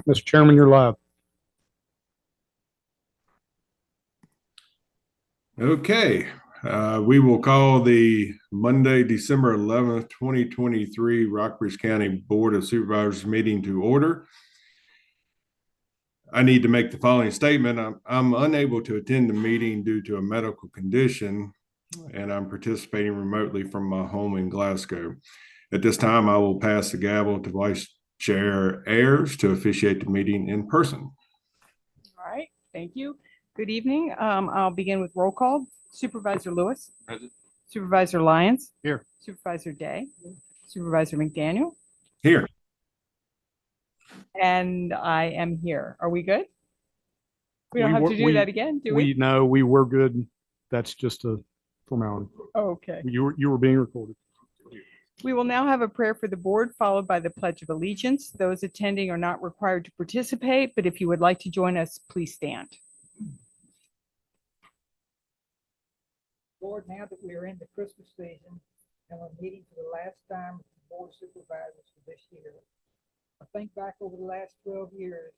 Mr. Chairman, you're live. Okay, we will call the Monday, December 11th, 2023 Rockbridge County Board of Supervisors meeting to order. I need to make the following statement. I'm unable to attend the meeting due to a medical condition, and I'm participating remotely from my home in Glasgow. At this time, I will pass the gavel to Vice Chair Ayers to officiate the meeting in person. All right, thank you. Good evening. I'll begin with roll call. Supervisor Lewis. Present. Supervisor Lyons. Here. Supervisor Day. Supervisor McDaniel. Here. And I am here. Are we good? We don't have to do that again, do we? No, we were good. That's just a formality. Okay. You were being recorded. We will now have a prayer for the board, followed by the Pledge of Allegiance. Those attending are not required to participate, but if you would like to join us, please stand. Lord, now that we are in the Christmas season and we're meeting for the last time with the Board of Supervisors for this year, I think back over the last 12 years,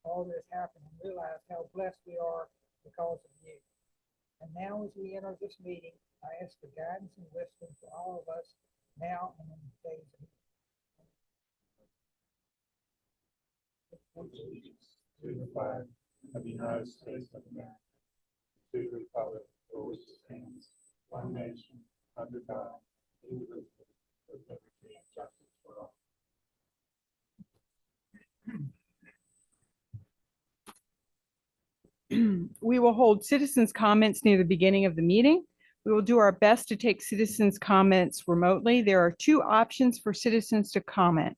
all this happened and realize how blessed we are because of you. And now as we enter this meeting, I ask for guidance and wisdom for all of us now and in the days ahead. To the flag of the United States of America, to the republic for which it stands, one nation, under God, indivisible, with liberty and justice for all. We will hold citizens' comments near the beginning of the meeting. We will do our best to take citizens' comments remotely. There are two options for citizens to comment.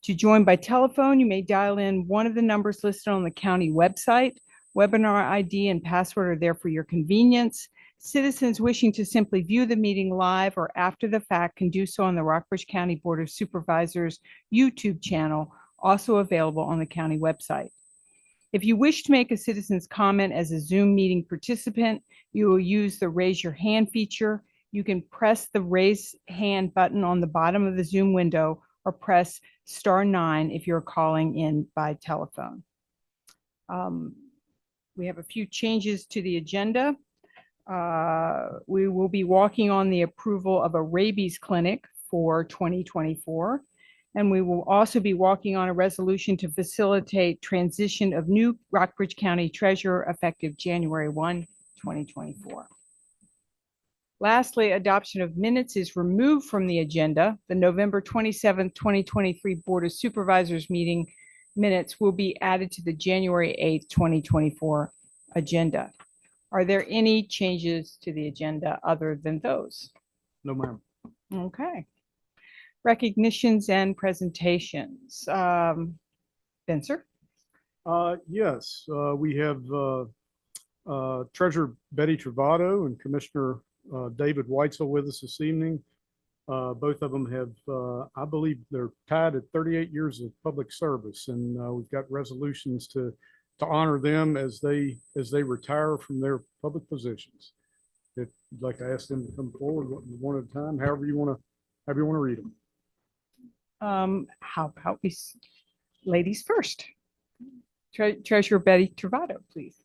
To join by telephone, you may dial in one of the numbers listed on the county website. Webinar ID and password are there for your convenience. Citizens wishing to simply view the meeting live or after the fact can do so on the Rockbridge County Board of Supervisors YouTube channel, also available on the county website. If you wish to make a citizen's comment as a Zoom meeting participant, you will use the raise your hand feature. You can press the raise hand button on the bottom of the Zoom window or press *9 if you're calling in by telephone. We have a few changes to the agenda. We will be walking on the approval of a rabies clinic for 2024. And we will also be walking on a resolution to facilitate transition of new Rockbridge County Treasurer effective January 1, 2024. Lastly, adoption of minutes is removed from the agenda. The November 27, 2023 Board of Supervisors meeting minutes will be added to the January 8, 2024 agenda. Are there any changes to the agenda other than those? No, ma'am. Okay. Recognitions and presentations. Spencer? Yes, we have Treasurer Betty Travato and Commissioner David Weitzel with us this evening. Both of them have, I believe they're tied at 38 years of public service, and we've got resolutions to honor them as they retire from their public positions. If you'd like to ask them to come forward one at a time, however you want to read them. How about we, ladies first? Treasurer Betty Travato, please.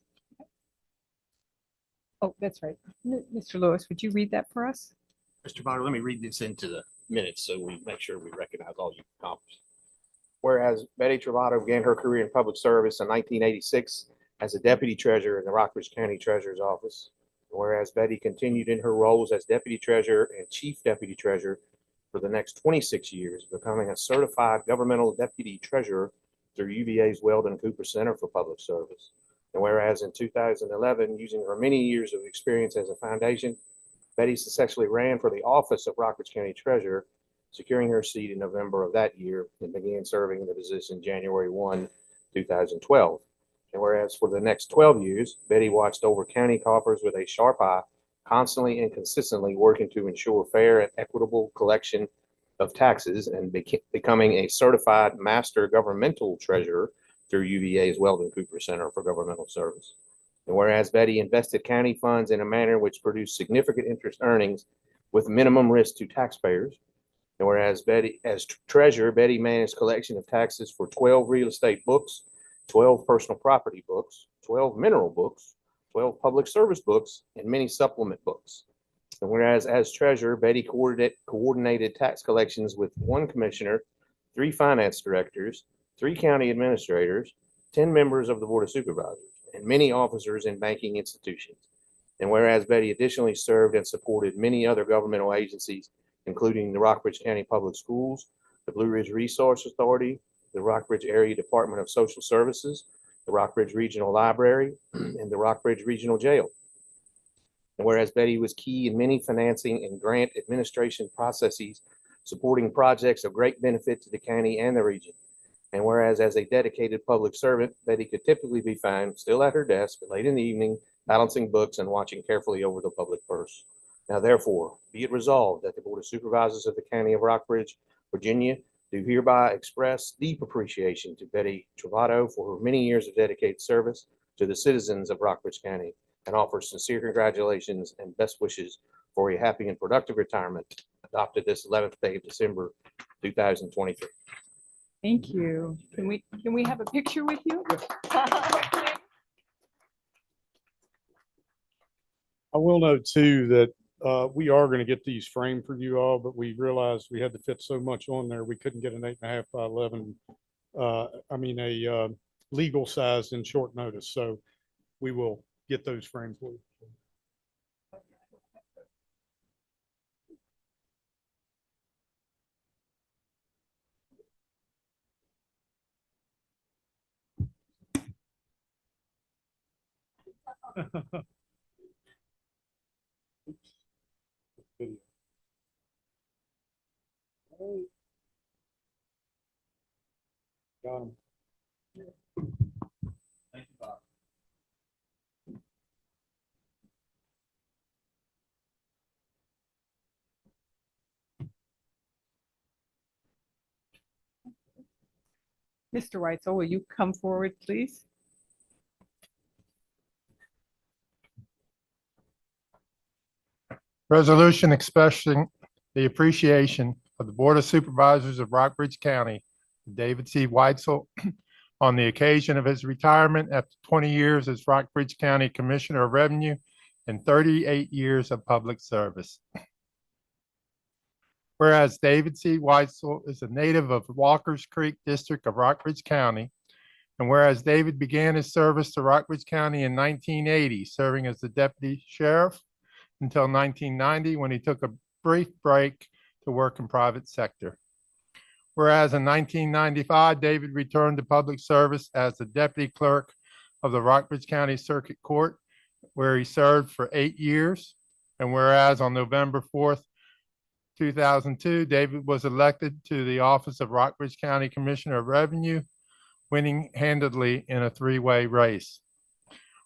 Oh, that's right. Mr. Lewis, would you read that for us? Mr. Bonner, let me read this into the minutes so we make sure we recognize all you've accomplished. Whereas Betty Travato began her career in public service in 1986 as a deputy treasurer in the Rockbridge County Treasurer's Office. Whereas Betty continued in her roles as deputy treasurer and chief deputy treasurer for the next 26 years, becoming a certified governmental deputy treasurer through UVA's Weldon Cooper Center for Public Service. And whereas in 2011, using her many years of experience as a foundation, Betty successfully ran for the office of Rockbridge County Treasurer, securing her seat in November of that year and began serving in the position January 1, 2012. And whereas for the next 12 years, Betty watched over county coffers with a sharp eye, constantly and consistently working to ensure fair and equitable collection of taxes and becoming a certified master governmental treasurer through UVA's Weldon Cooper Center for Governmental Service. And whereas Betty invested county funds in a manner which produced significant interest earnings with minimum risk to taxpayers, And whereas as treasurer, Betty managed collection of taxes for 12 real estate books, 12 personal property books, 12 mineral books, 12 public service books, and many supplement books. And whereas as treasurer, Betty coordinated tax collections with 1 commissioner, 3 finance directors, 3 county administrators, 10 members of the Board of Supervisors, and many officers in banking institutions. And whereas Betty additionally served and supported many other governmental agencies, including the Rockbridge County Public Schools, the Blue Ridge Resource Authority, the Rockbridge Area Department of Social Services, the Rockbridge Regional Library, and the Rockbridge Regional Jail. And whereas Betty was key in many financing and grant administration processes, supporting projects of great benefit to the county and the region. And whereas as a dedicated public servant, Betty could typically be found still at her desk late in the evening, balancing books and watching carefully over the public purse. Now therefore, be it resolved that the Board of Supervisors of the County of Rockbridge, Virginia, do hereby express deep appreciation to Betty Travato for her many years of dedicated service to the citizens of Rockbridge County, and offer sincere congratulations and best wishes for a happy and productive retirement, adopted this 11th day of December, 2023. Thank you. Can we have a picture with you? I will note too that we are going to get these framed for you all, but we realized we had to fit so much on there. We couldn't get an 8.5 by 11. A legal size in short notice. So we will get those framed for you. Got 'em. Thank you, Bob. Mr. Weitzel, will you come forward, please? Resolution expressing the appreciation of the Board of Supervisors of Rockbridge County, David C. Weitzel, on the occasion of his retirement after 20 years as Rockbridge County Commissioner of Revenue and 38 years of public service. Whereas David C. Weitzel is a native of Walkers Creek District of Rockbridge County, and whereas David began his service to Rockbridge County in 1980, serving as the deputy sheriff until 1990, when he took a brief break to work in private sector. Whereas in 1995, David returned to public service as the deputy clerk of the Rockbridge County Circuit Court, where he served for 8 years. And whereas on November 4th, 2002, David was elected to the office of Rockbridge County Commissioner of Revenue, winning handedly in a 3-way race.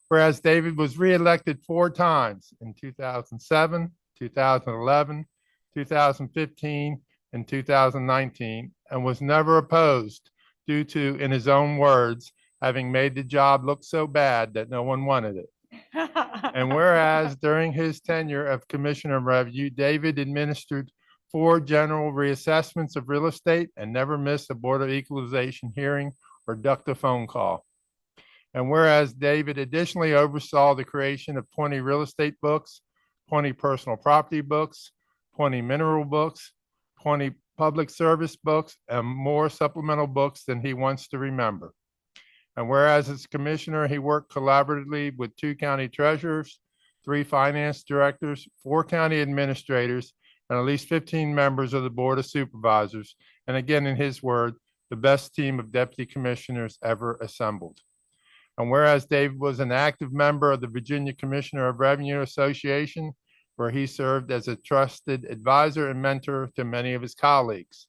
Whereas David was reelected 4 times in 2007, 2011, 2015, and 2019, and was never opposed due to, in his own words, having made the job look so bad that no one wanted it. And whereas during his tenure of Commissioner of Revenue, David administered 4 general reassessments of real estate and never missed a Board of Equalization hearing or ducked a phone call. And whereas David additionally oversaw the creation of 20 real estate books, 20 personal property books, 20 mineral books, 20 public service books, and more supplemental books than he wants to remember. And whereas as commissioner, he worked collaboratively with 2 county treasurers, 3 finance directors, 4 county administrators, and at least 15 members of the Board of Supervisors. And again, in his word, the best team of deputy commissioners ever assembled. And whereas David was an active member of the Virginia Commissioner of Revenue Association, where he served as a trusted advisor and mentor to many of his colleagues.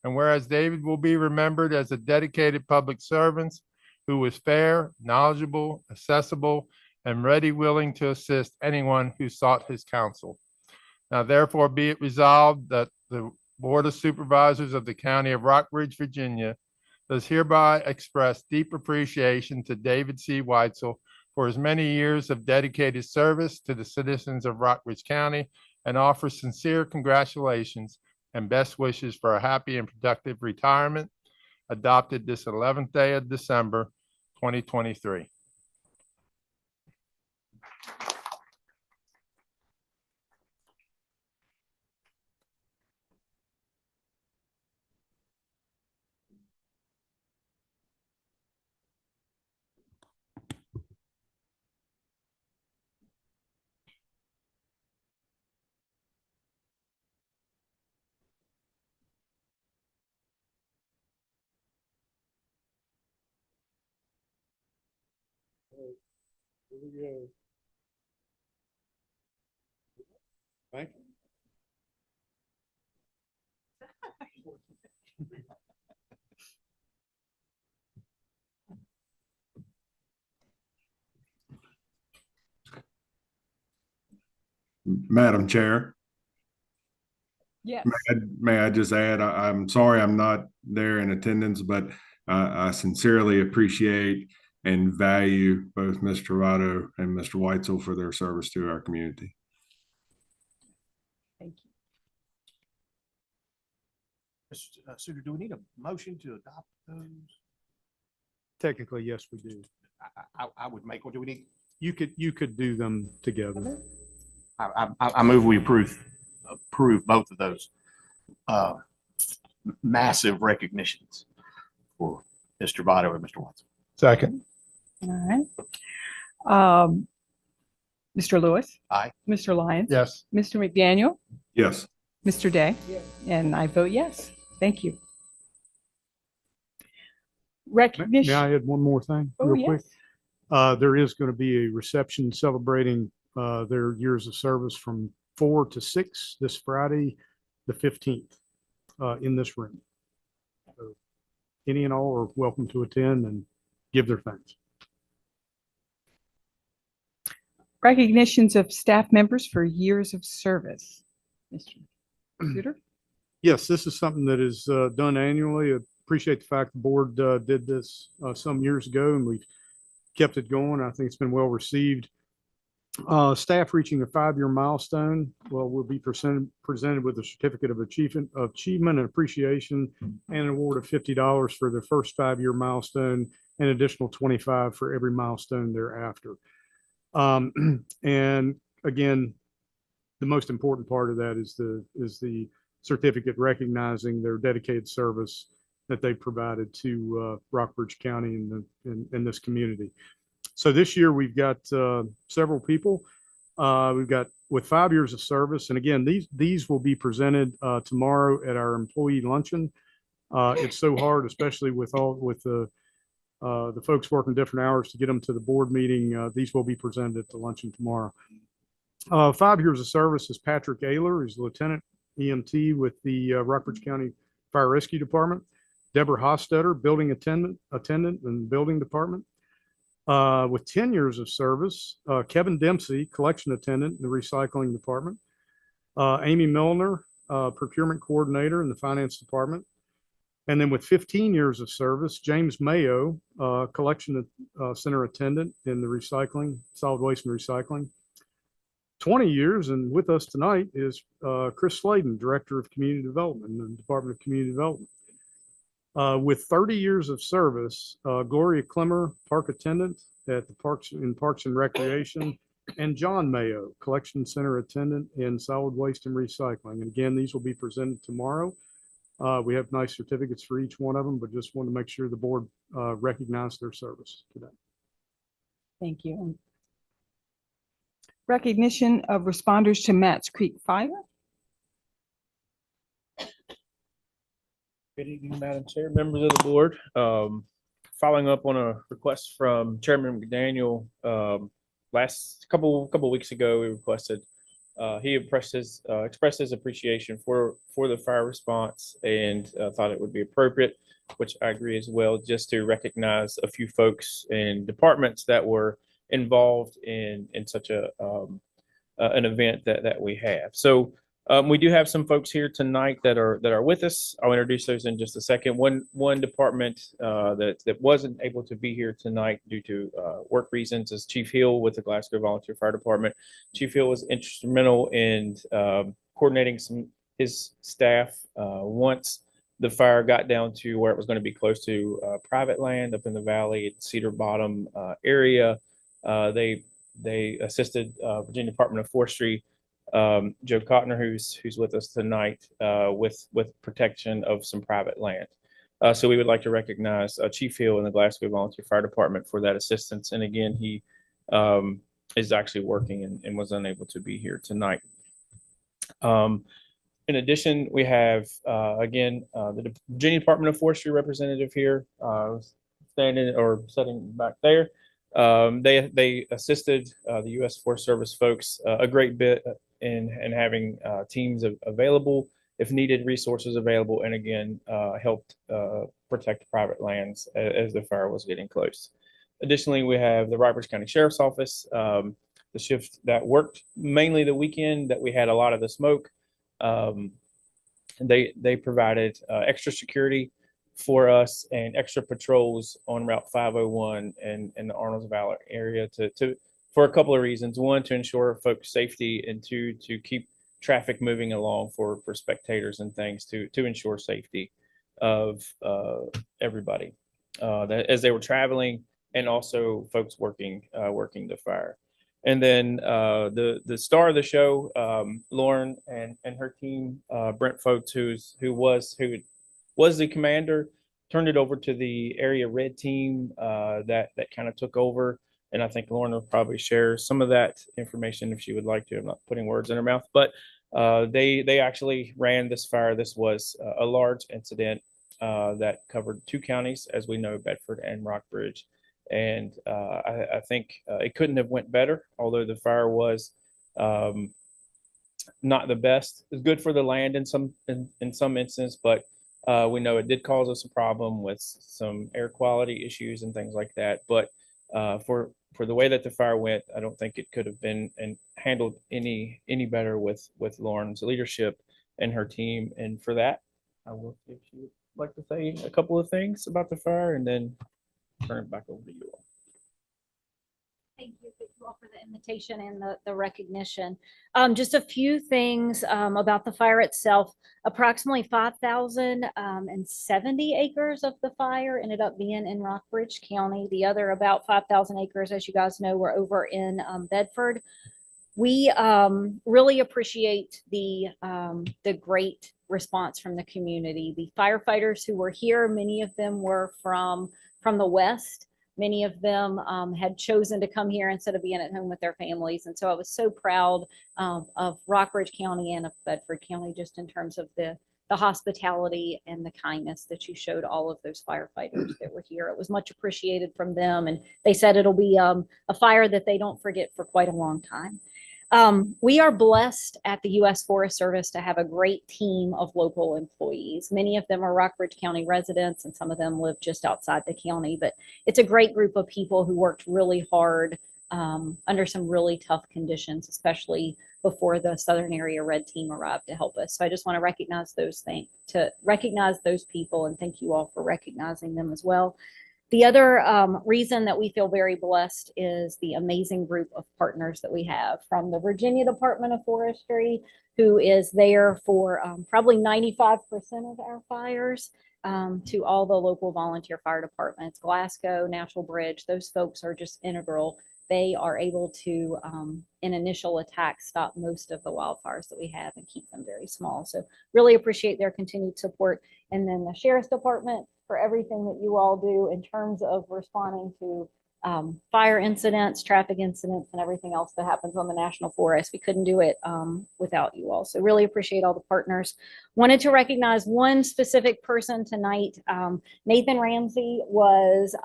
And whereas David will be remembered as a dedicated public servant who was fair, knowledgeable, accessible, and ready, willing to assist anyone who sought his counsel. Now, therefore, be it resolved that the Board of Supervisors of the County of Rockbridge, Virginia, does hereby express deep appreciation to David C. Weitzel for his many years of dedicated service to the citizens of Rockbridge County, and offers sincere congratulations and best wishes for a happy and productive retirement, adopted this 11th day of December, 2023. Here we go. Thank you. Madam Chair, Yes. may I just add, I'm sorry I'm not there in attendance, but I sincerely appreciate and value both Mr. Travato and Mr. Weitzel for their service to our community. Thank you. Mr. Suter, do we need a motion to adopt those? Technically, yes, we do. I would make, what do we need? You could do them together. I move we approve both of those massive recognitions for Mr. Votto and Mr. Watson. Second. All right. Mr. Lewis. Aye. Mr. Lyons. Yes. Mr. McDaniel. Yes. Mr. Day. Yes. And I vote yes. Thank you. May I Recognition. add one more thing Oh, real quick? yes. There is going to be a reception celebrating their years of service from 4 to 6 this Friday, the 15th, in this room. So any and all are welcome to attend and give their thanks. Recognitions of staff members for years of service. Mr. Suter? Yes, this is something that is done annually. I appreciate the fact the board did this some years ago, and we've kept it going. I think it's been well received. Staff reaching a 5-year milestone, will be presented with a certificate of achievement and appreciation and an award of $50 for their first 5-year milestone and additional $25 for every milestone thereafter. And again, the most important part of that is the certificate recognizing their dedicated service that they provided to Rockbridge County in this community. So this year we've got several people. We've got with 5 years of service, and again, these will be presented tomorrow at our employee luncheon. It's so hard, especially with the folks working different hours, to get them to the board meeting. These will be presented at the luncheon tomorrow. 5 years of service is Patrick Ayler, who's Lieutenant EMT with the Rockbridge County Fire Rescue Department. Deborah Hostetter, building attendant in the building department. With 10 years of service, Kevin Dempsey, collection attendant in the recycling department. Amy Milner, procurement coordinator in the finance department. And then with 15 years of service, James Mayo, collection center attendant in the solid waste and recycling. 20 years, and with us tonight is Chris Sladen, Director of Community Development in the Department of Community Development. With 30 years of service, Gloria Clemmer, park attendant at the Parks and Recreation, and John Mayo, collection center attendant in solid waste and recycling. And again, these will be presented tomorrow. We have nice certificates for each one of them, but just want to make sure the board recognized their service today. Thank you. Recognition of responders to Matts Creek Fire. Good evening, Madam Chair, members of the board. Following up on a request from Chairman McDaniel, last couple weeks ago, we requested, he expressed his appreciation for the fire response and thought it would be appropriate, which I agree as well, just to recognize a few folks and departments that were involved in such an event that we have. So we do have some folks here tonight that are with us. I'll introduce those in just a second. One department that wasn't able to be here tonight due to work reasons is Chief Hill with the Glasgow Volunteer Fire Department. Chief Hill was instrumental in coordinating some his staff. Once the fire got down to where it was going to be close to private land up in the valley at Cedar Bottom area, they assisted Virginia Department of Forestry, Joe Cotner, who's with us tonight, with protection of some private land. So we would like to recognize Chief Hill and the Glasgow Volunteer Fire Department for that assistance. And again, he is actually working and was unable to be here tonight. In addition, we have again the Virginia Department of Forestry representative here, standing or sitting back there. They assisted the U.S. Forest Service folks a great bit in having teams available if needed, resources available, and again helped protect private lands as the fire was getting close. Additionally, we have the Rockbridge County Sheriff's Office, the shift that worked mainly the weekend that we had a lot of the smoke. They provided extra security for us and extra patrols on Route 501 and the Arnold's Valley area for a couple of reasons. One, to ensure folks' safety, and two, to keep traffic moving along for spectators and things to ensure safety of everybody that as they were traveling, and also folks working the fire. And then the star of the show, Lauren and her team, Brent Folks, who was the commander, turned it over to the area red team that kind of took over. And I think Lauren will probably share some of that information if she would like to. I'm not putting words in her mouth, but they actually ran this fire. This was a large incident that covered 2 counties, as we know, Bedford and Rockbridge. And I think it couldn't have went better, although the fire was not the best. It's good for the land in some instance, but we know it did cause us a problem with some air quality issues and things like that. But for the way that the fire went, I don't think it could have been and handled any better with Lauren's leadership and her team. And for that, I will, if you would like to say a couple of things about the fire, and then turn it back over to you all. Thank you all for the invitation and the recognition. Just a few things about the fire itself. Approximately 5,070 acres of the fire ended up being in Rockbridge County. The other about 5,000 acres, as you guys know, were over in Bedford. We really appreciate the great response from the community. The firefighters who were here, many of them were from the West. Many of them had chosen to come here instead of being at home with their families. And so I was so proud of Rockbridge County and of Bedford County, just in terms of the hospitality and the kindness that you showed all of those firefighters that were here. It was much appreciated from them. And they said it'll be a fire that they don't forget for quite a long time. We are blessed at the U.S. Forest Service to have a great team of local employees. Many of them are Rockbridge County residents, and some of them live just outside the county. But it's a great group of people who worked really hard under some really tough conditions, especially before the Southern Area Red Team arrived to help us. So I just want to recognize those people, and thank you all for recognizing them as well. The other reason that we feel very blessed is the amazing group of partners that we have, from the Virginia Department of Forestry, who is there for probably 95% of our fires, to all the local volunteer fire departments, Glasgow, Natural Bridge. Those folks are just integral. They are able to, in initial attacks, stop most of the wildfires that we have and keep them very small. So really appreciate their continued support. And then the Sheriff's Department, for everything that you all do in terms of responding to fire incidents, traffic incidents, and everything else that happens on the National Forest. We couldn't do it without you all. So really appreciate all the partners. Wanted to recognize one specific person tonight. Nathan Ramsey was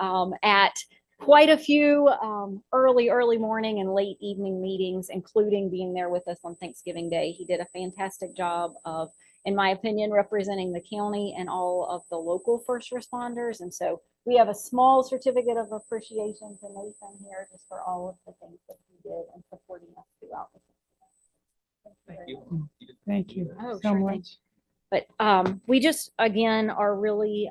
at quite a few early morning and late evening meetings, including being there with us on Thanksgiving Day. He did a fantastic job of, in my opinion, representing the county and all of the local first responders. And so we have a small certificate of appreciation to Nathan here, just for all of the things that he did and supporting us throughout the Thank you. Thank you Oh, so sure, much. thank you. But we just, again, are really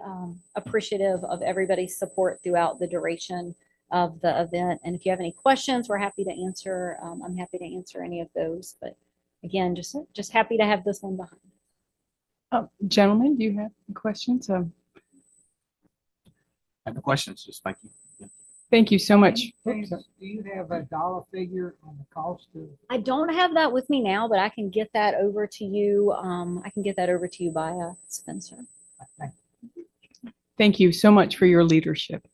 appreciative of everybody's support throughout the duration of the event. And if you have any questions, we're happy to answer. I'm happy to answer any of those. But again, just happy to have this one behind. Gentlemen, do you have any questions? I have no questions, just thank you. Thank you so much. James, do you have a dollar figure on the cost of? I don't have that with me now, but I can get that over to you. I can get that over to you via Spencer. Thank you so much for your leadership.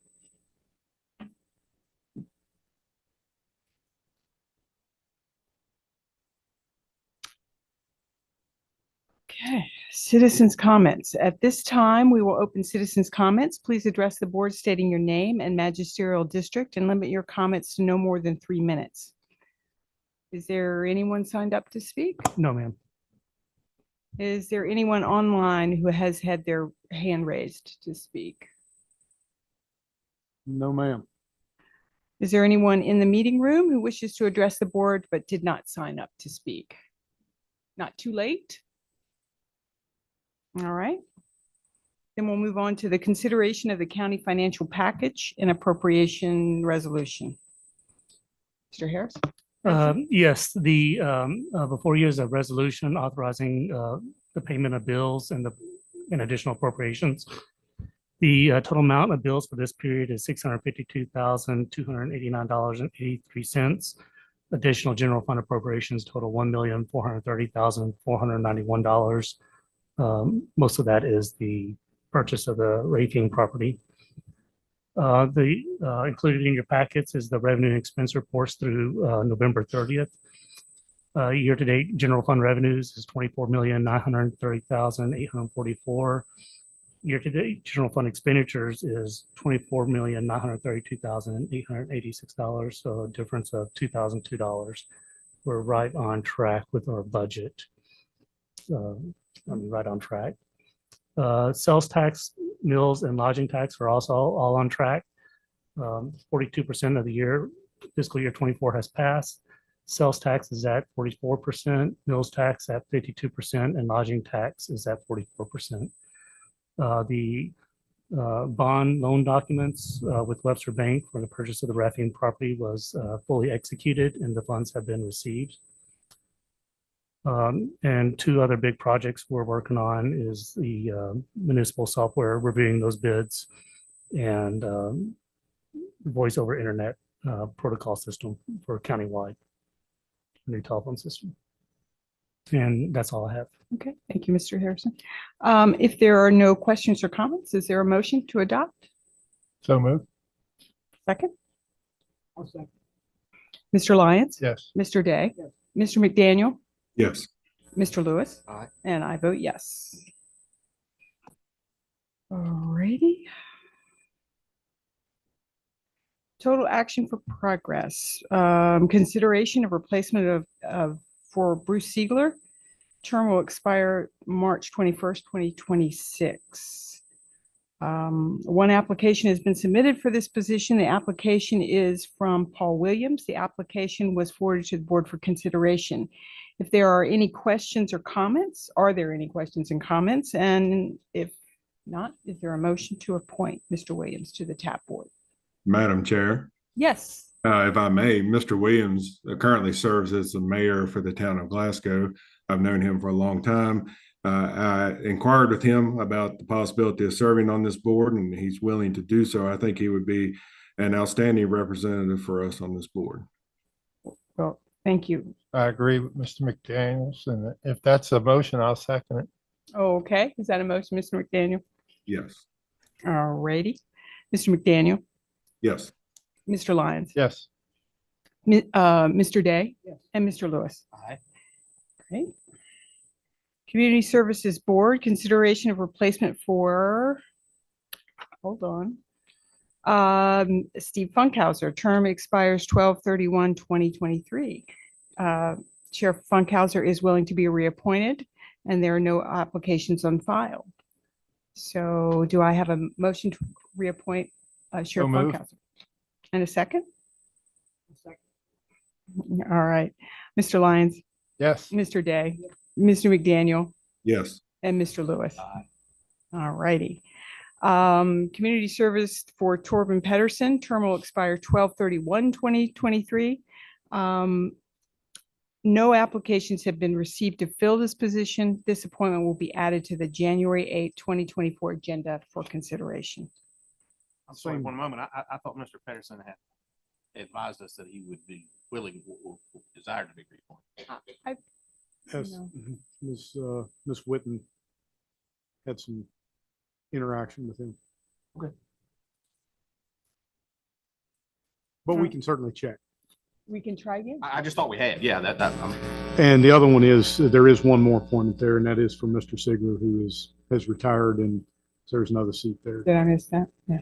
Okay, citizens' comments. At this time, we will open citizens' comments. Please address the board stating your name and magisterial district and limit your comments to no more than 3 minutes. Is there anyone signed up to speak? No, ma'am. Is there anyone online who has had their hand raised to speak? No, ma'am. Is there anyone in the meeting room who wishes to address the board but did not sign up to speak? Not too late? All right. Then we'll move on to the consideration of the county financial package and appropriation resolution. Mr. Harris? Yes, before you is a resolution authorizing the payment of bills and additional appropriations. The total amount of bills for this period is $652,289.83. Additional general fund appropriations total $1,430,491. Most of that is the purchase of the Ray King property. Included in your packets is the revenue and expense reports through November 30th. Year-to-date general fund revenues is $24,930,844. Year-to-date general fund expenditures is $24,932,886. So a difference of $2,002. We're right on track with our budget. Right on track. Sales tax, mills, and lodging tax are also all on track. 42% of the year, fiscal year 24 has passed. Sales tax is at 44%, mills tax at 52%, and lodging tax is at 44%. The bond loan documents with Webster Bank for the purchase of the Raffine property was fully executed and the funds have been received. And 2 other big projects we're working on is the municipal software, reviewing those bids, and voice over internet protocol system for countywide new telephone system. And that's all I have. Okay, thank you, Mr. Harrison. If there are no questions or comments, is there a motion to adopt? So moved. Second? I'll second. Mr. Lyons? Yes. Mr. Day? Yes. Mr. McDaniel? Yes. Mr. Lewis? Aye. And I vote yes. Alrighty. Total action for progress. Consideration of replacement for Bruce Siegler. Term will expire March 21st, 2026. One application has been submitted for this position. The application is from Paul Williams. The application was forwarded to the board for consideration. If there are any questions or comments, are there any questions and comments? And if not, is there a motion to appoint Mr. Williams to the TAP board? Madam Chair, Yes. if I may, Mr. Williams currently serves as the mayor for the town of Glasgow. I've known him for a long time. I inquired with him about the possibility of serving on this board, and he's willing to do so. I think he would be an outstanding representative for us on this board. Well, thank you. I agree with Mr. McDaniels, and if that's a motion, I'll second it. Oh, okay. Is that a motion, Mr. McDaniel? Yes. All righty. Mr. McDaniel, Yes. Mr. Lyons, Yes. Mr. Day, Yes. and Mr. Lewis. Aye. Great. Community Services Board, consideration of replacement for, hold on. Steve Funkhauser, term expires 12/31/2023. Sheriff Funkhauser is willing to be reappointed, and there are no applications on file. So do I have a motion to reappoint Sheriff moved. Funkhauser? And a second? Second. All right. Mr. Lyons, Yes. Mr. Day, Mr. McDaniel, Yes. and Mr. Lewis. Aye. All righty. Community service for Torben Pedersen, term will expire 12/31/2023. no applications have been received to fill this position. This appointment will be added to the January 8th, 2024 agenda for consideration. I'm sorry, Same. one moment. I thought Mr. Pedersen had advised us that he would be willing or desired to be reappointed. Yes, No. Ms. Witten had some interaction with him. Okay. But we can certainly check. We can try again. I just thought we had, yeah, And the other one is, there is one more appointment there, and that is for Mr. Sigler, who has retired, and there's another seat there. Did I miss that? Yeah.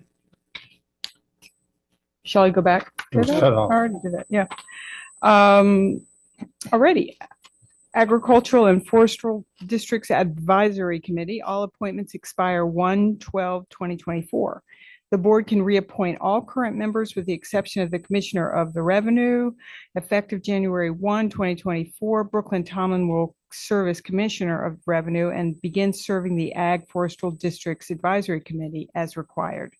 Shall I go back? to that? Shut off. I already did that, yeah. Already. Agricultural and Forestal Districts Advisory Committee, all appointments expire 1/12/2024. The board can reappoint all current members with the exception of the Commissioner of the Revenue. Effective January 1, 2024, Brooklyn Tomlin will serve as Commissioner of Revenue and begin serving the Ag Forestal Districts Advisory Committee as required.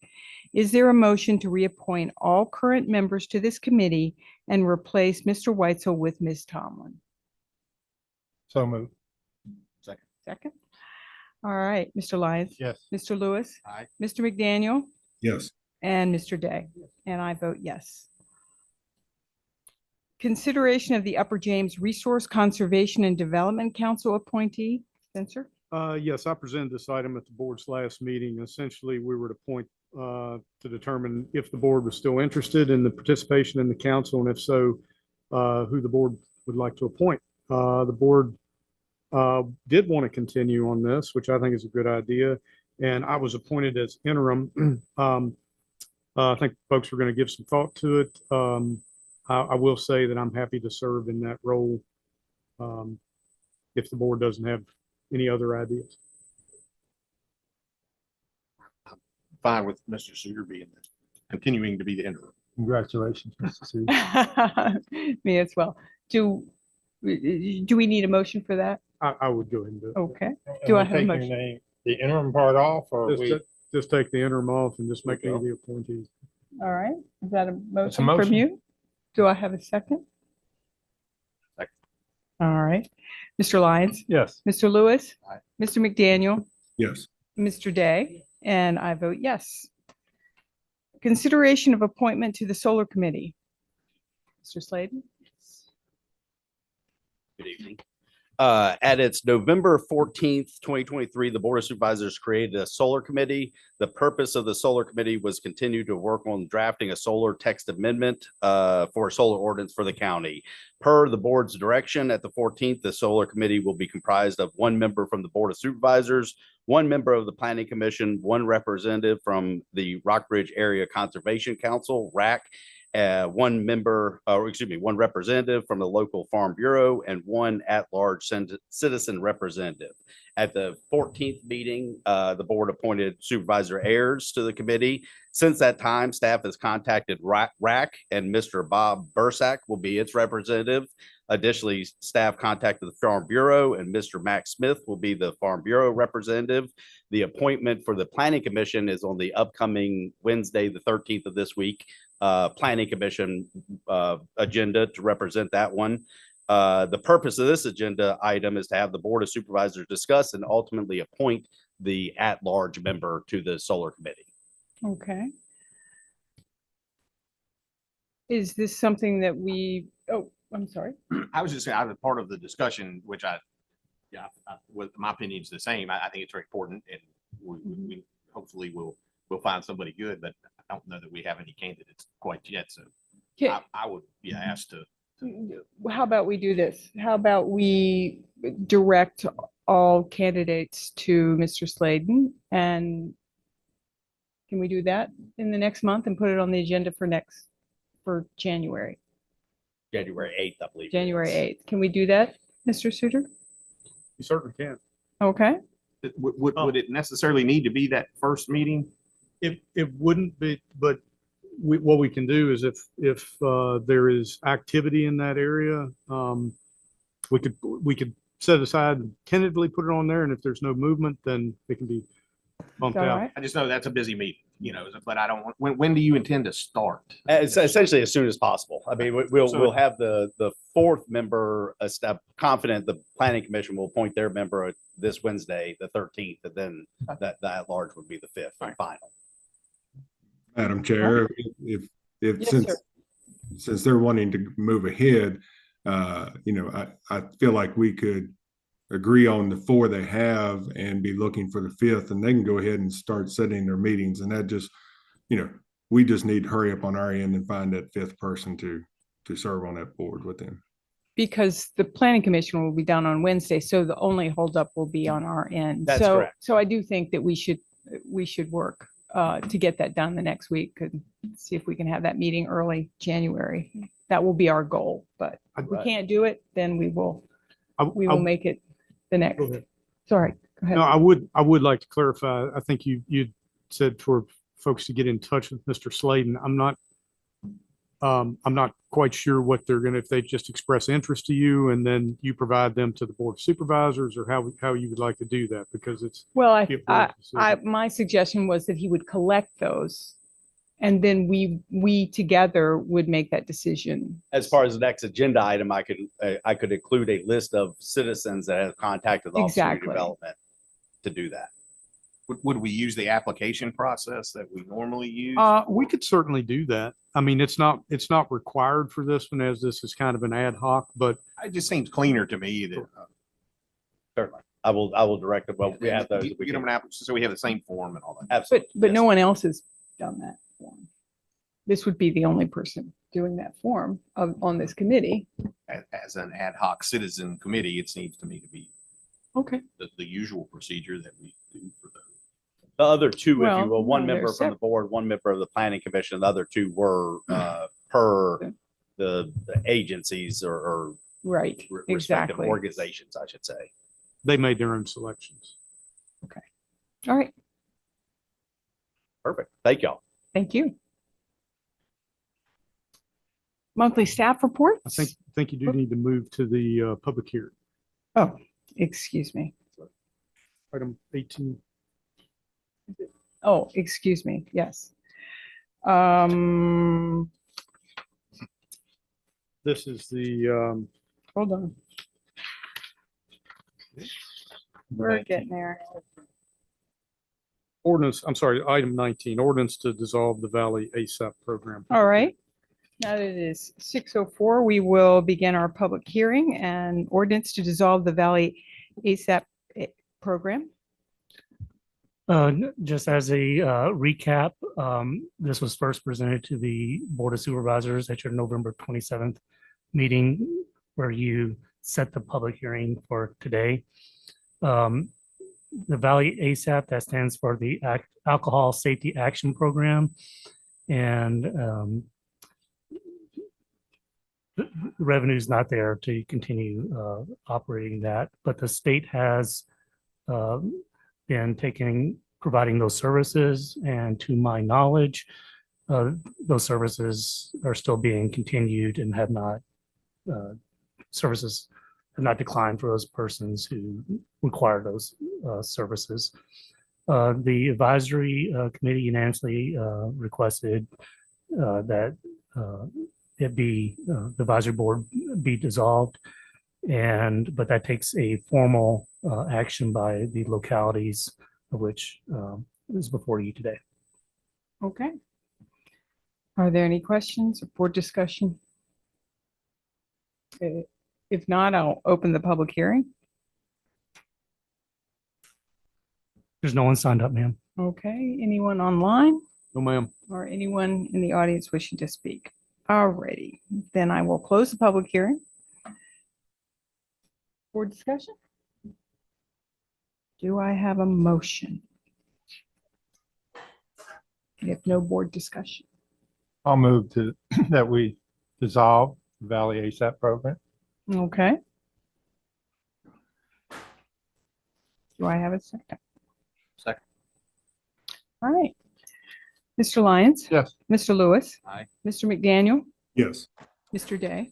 Is there a motion to reappoint all current members to this committee and replace Mr. Weitzel with Ms. Tomlin? So moved. Second. All right, Mr. Lyons. Yes. Mr. Lewis. Aye. Mr. McDaniel Yes. and Mr. Day. And I vote yes. Consideration of the Upper James Resource Conservation and Development Council appointee. Spencer? Yes, I presented this item at the board's last meeting. Essentially, we were to point to determine if the board was still interested in the participation in the council, and if so, who the board would like to appoint. The board did want to continue on this, which I think is a good idea. And I was appointed as interim. I think folks are going to give some thought to it. I will say that I'm happy to serve in that role if the board doesn't have any other ideas. Fine with Mr. Suter continuing to be the interim. Congratulations, Mr. Suter. Me as well. Do we need a motion for that? I would go ahead and do it. Okay. Do I have a Taking your motion? name, the interim part off, or we? Just take the interim off and just make Okay. any of the appointees. All right. Is that a motion from motion. you? Do I have a second? Second. All right. Mr. Lyons, Yes. Mr. Lewis, Aye. Mr. McDaniel, Yes. Mr. Day, and I vote yes. Consideration of appointment to the Solar Committee. Mr. Sladen? Good evening. At its November 14th, 2023, the Board of Supervisors created a solar committee. The purpose of the solar committee was continue to work on drafting a solar text amendment for a solar ordinance for the county. Per the board's direction, at the 14th, the solar committee will be comprised of one member from the Board of Supervisors, one member of the Planning Commission, one representative from the Rockbridge Area Conservation Council, RAC, one representative from the local farm bureau, and one at-large citizen representative. At the 14th meeting, the board appointed Supervisor Ayers to the committee. Since that time, staff has contacted RAC, and Mr. Bob Bursack will be its representative. Additionally, staff contacted the Farm Bureau, and Mr. Max Smith will be the Farm Bureau representative. The appointment for the Planning Commission is on the upcoming Wednesday, the 13th of this week, Planning Commission agenda to represent that one. The purpose of this agenda item is to have the Board of Supervisors discuss and ultimately appoint the at-large member to the Solar Committee. Okay. Is this something that I'm sorry. I was just saying, I was part of the discussion, which with my opinion is the same. I think it's very important, and we hopefully we'll find somebody good, but I don't know that we have any candidates quite yet. So I would ask to. How about we do this? How about we direct all candidates to Mr. Sladen? And can we do that in the next month and put it on the agenda for January? January 8th, I believe. January 8th. Can we do that, Mr. Suter? You certainly can. Okay. Would it necessarily need to be that first meeting? It wouldn't be, but what we can do is if there is activity in that area, we could set aside and tentatively put it on there, and if there's no movement, then it can be bumped All out. right. I just know that's a busy meeting. you know, but I don't, when do you intend to start? It's essentially as soon as possible. I mean, So- we'll have the fourth member, confident the planning commission will appoint their member this Wednesday, the 13th, and then that at-large would be the fifth and final. Madam Chair, if Yes, sir. since they're wanting to move ahead, you know, I feel like we could agree on the four they have and be looking for the fifth, and they can go ahead and start setting their meetings. And that just, you know, we just need to hurry up on our end and find that fifth person to serve on that board with them. Because the planning commission will be done on Wednesday, so the only holdup will be on our end. That's So- correct. So I do think that we should work to get that done the next week and see if we can have that meeting early January. That will be our goal, but if we Right. can't do it, then we will I make it the next. Go ahead. Sorry, go ahead. No, I would like to clarify. I think you said for folks to get in touch with Mr. Sladen. I'm not quite sure what they're gonna, if they just express interest to you and then you provide them to the board of supervisors, or how you would like to do that, because it's. Well, be a board decision. my suggestion was that he would collect those and then we together would make that decision. As far as the next agenda item, I could include a list of citizens that have contacted the Office of Community Exactly. Development to do that. Would we use the application process that we normally use? We could certainly do that. I mean, it's not required for this one, as this is kind of an ad hoc, but It just seems cleaner to me that. Certainly. I will direct it. Well, we have those. Get We them can- an app, so we have the same form and all that. Absolutely. But no yes. one else has done that form. This would be the only person doing that form on this committee. As an ad hoc citizen committee, it seems to me to be Okay. the usual procedure that we do for those. The other two, if Well, you will, one no, they're member from the separate. board, one member of the planning commission, the other two were per the agencies or Right, respective exactly. organizations, I should say. they made their own selections. All right, Perfect. Thank y'all. thank you. Monthly staff reports? I think you do need to move to the public hearing. Oh, excuse me. Item 18. Oh, excuse me, yes. This is the Hold on. We're getting there. ordinance, I'm sorry, item 19, ordinance to dissolve the Valley ASAP program. All right. Now that it is 6:04, we will begin our public hearing and ordinance to dissolve the Valley ASAP program. Just as a recap, this was first presented to the Board of Supervisors at your November 27th meeting, where you set the public hearing for today. The Valley ASAP, that stands for the Alcohol Safety Action Program. And the revenue is not there to continue operating that, but the state has been providing those services, and to my knowledge, those services are still being continued and have not, services have not declined for those persons who require those services. The advisory committee unanimously requested that it be, the advisory board be dissolved. But that takes a formal action by the localities, of which is before you today. Okay. Are there any questions or discussion? If not, I'll open the public hearing. There's no one signed up, ma'am. Okay, anyone online No, ma'am. or anyone in the audience wishing to speak? Alrighty, then I will close the public hearing. For discussion? Do I have a motion? If no board discussion. I'll move to, that we dissolve the Valley ASAP program. Okay. Do I have a second? Second. All right. Mr. Lyons? Yes. Mr. Lewis? Aye. Mr. McDaniel? Yes. Mr. Day?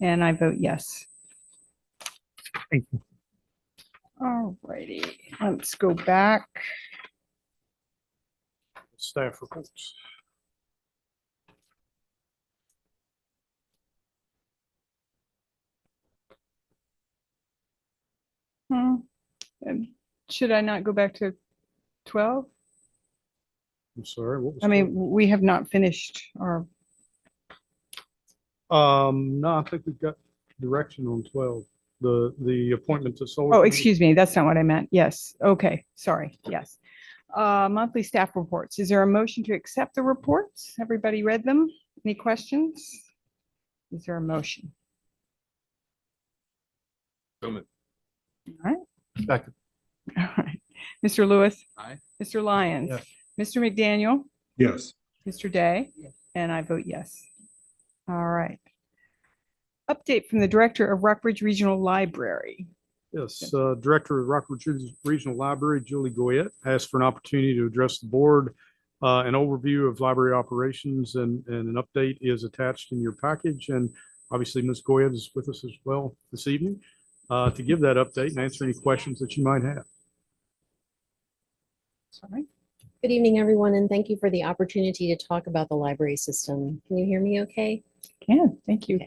And I vote yes. Thank you. All righty, let's go back. Staff reports. Should I not go back to 12? I'm sorry, what was? I mean, we have not finished our, No, I think we've got direction on 12, the appointment to solar. oh, Committee. excuse me, that's not what I meant. Yes, okay, sorry, yes. Monthly staff reports. Is there a motion to accept the reports? Everybody read them? Any questions? Is there a motion? So moved. All right, Second. all right. Mr. Lewis. Aye. Mr. Lyons. Yes. Mr. McDaniel. Yes. Mr. Day. And I vote yes. All right. Update from the Director of Rockbridge Regional Library. Yes, Director of Rockbridge Regional Library, Julie Goyette, asked for an opportunity to address the board. An overview of library operations and an update is attached in your package. And obviously, Ms. Goyette is with us as well this evening to give that update and answer any questions that you might have. Sorry. Good evening, everyone, and thank you for the opportunity to talk about the library system. Can you hear me okay? Can, thank you.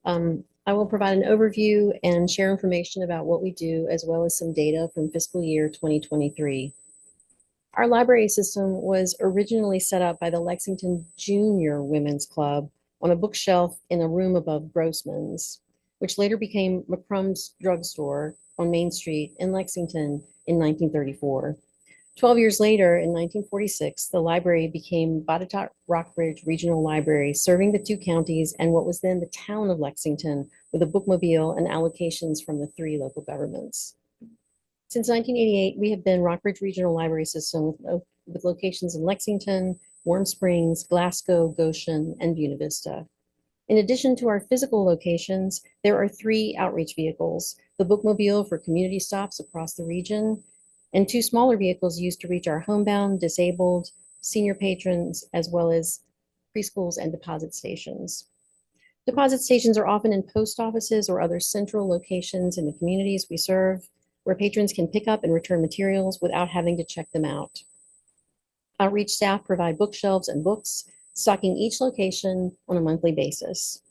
I will provide an overview and share information about what we do, as well as some data from fiscal year 2023. Our library system was originally set up by the Lexington Junior Women's Club on a bookshelf in a room above Grossman's, which later became McCrum's Drugstore on Main Street in Lexington in 1934. 12 years later, in 1946, the library became Botetourt Rockbridge Regional Library, serving the two counties and what was then the town of Lexington, with a bookmobile and allocations from the three local governments. Since 1988, we have been Rockbridge Regional Library System with locations in Lexington, Warm Springs, Glasgow, Goshen, and Buena Vista. In addition to our physical locations, there are three outreach vehicles: the bookmobile for community stops across the region, and two smaller vehicles used to reach our homebound, disabled, senior patrons, as well as preschools and deposit stations. Deposit stations are often in post offices or other central locations in the communities we serve, where patrons can pick up and return materials without having to check them out. Outreach staff provide bookshelves and books, stocking each location on a monthly basis.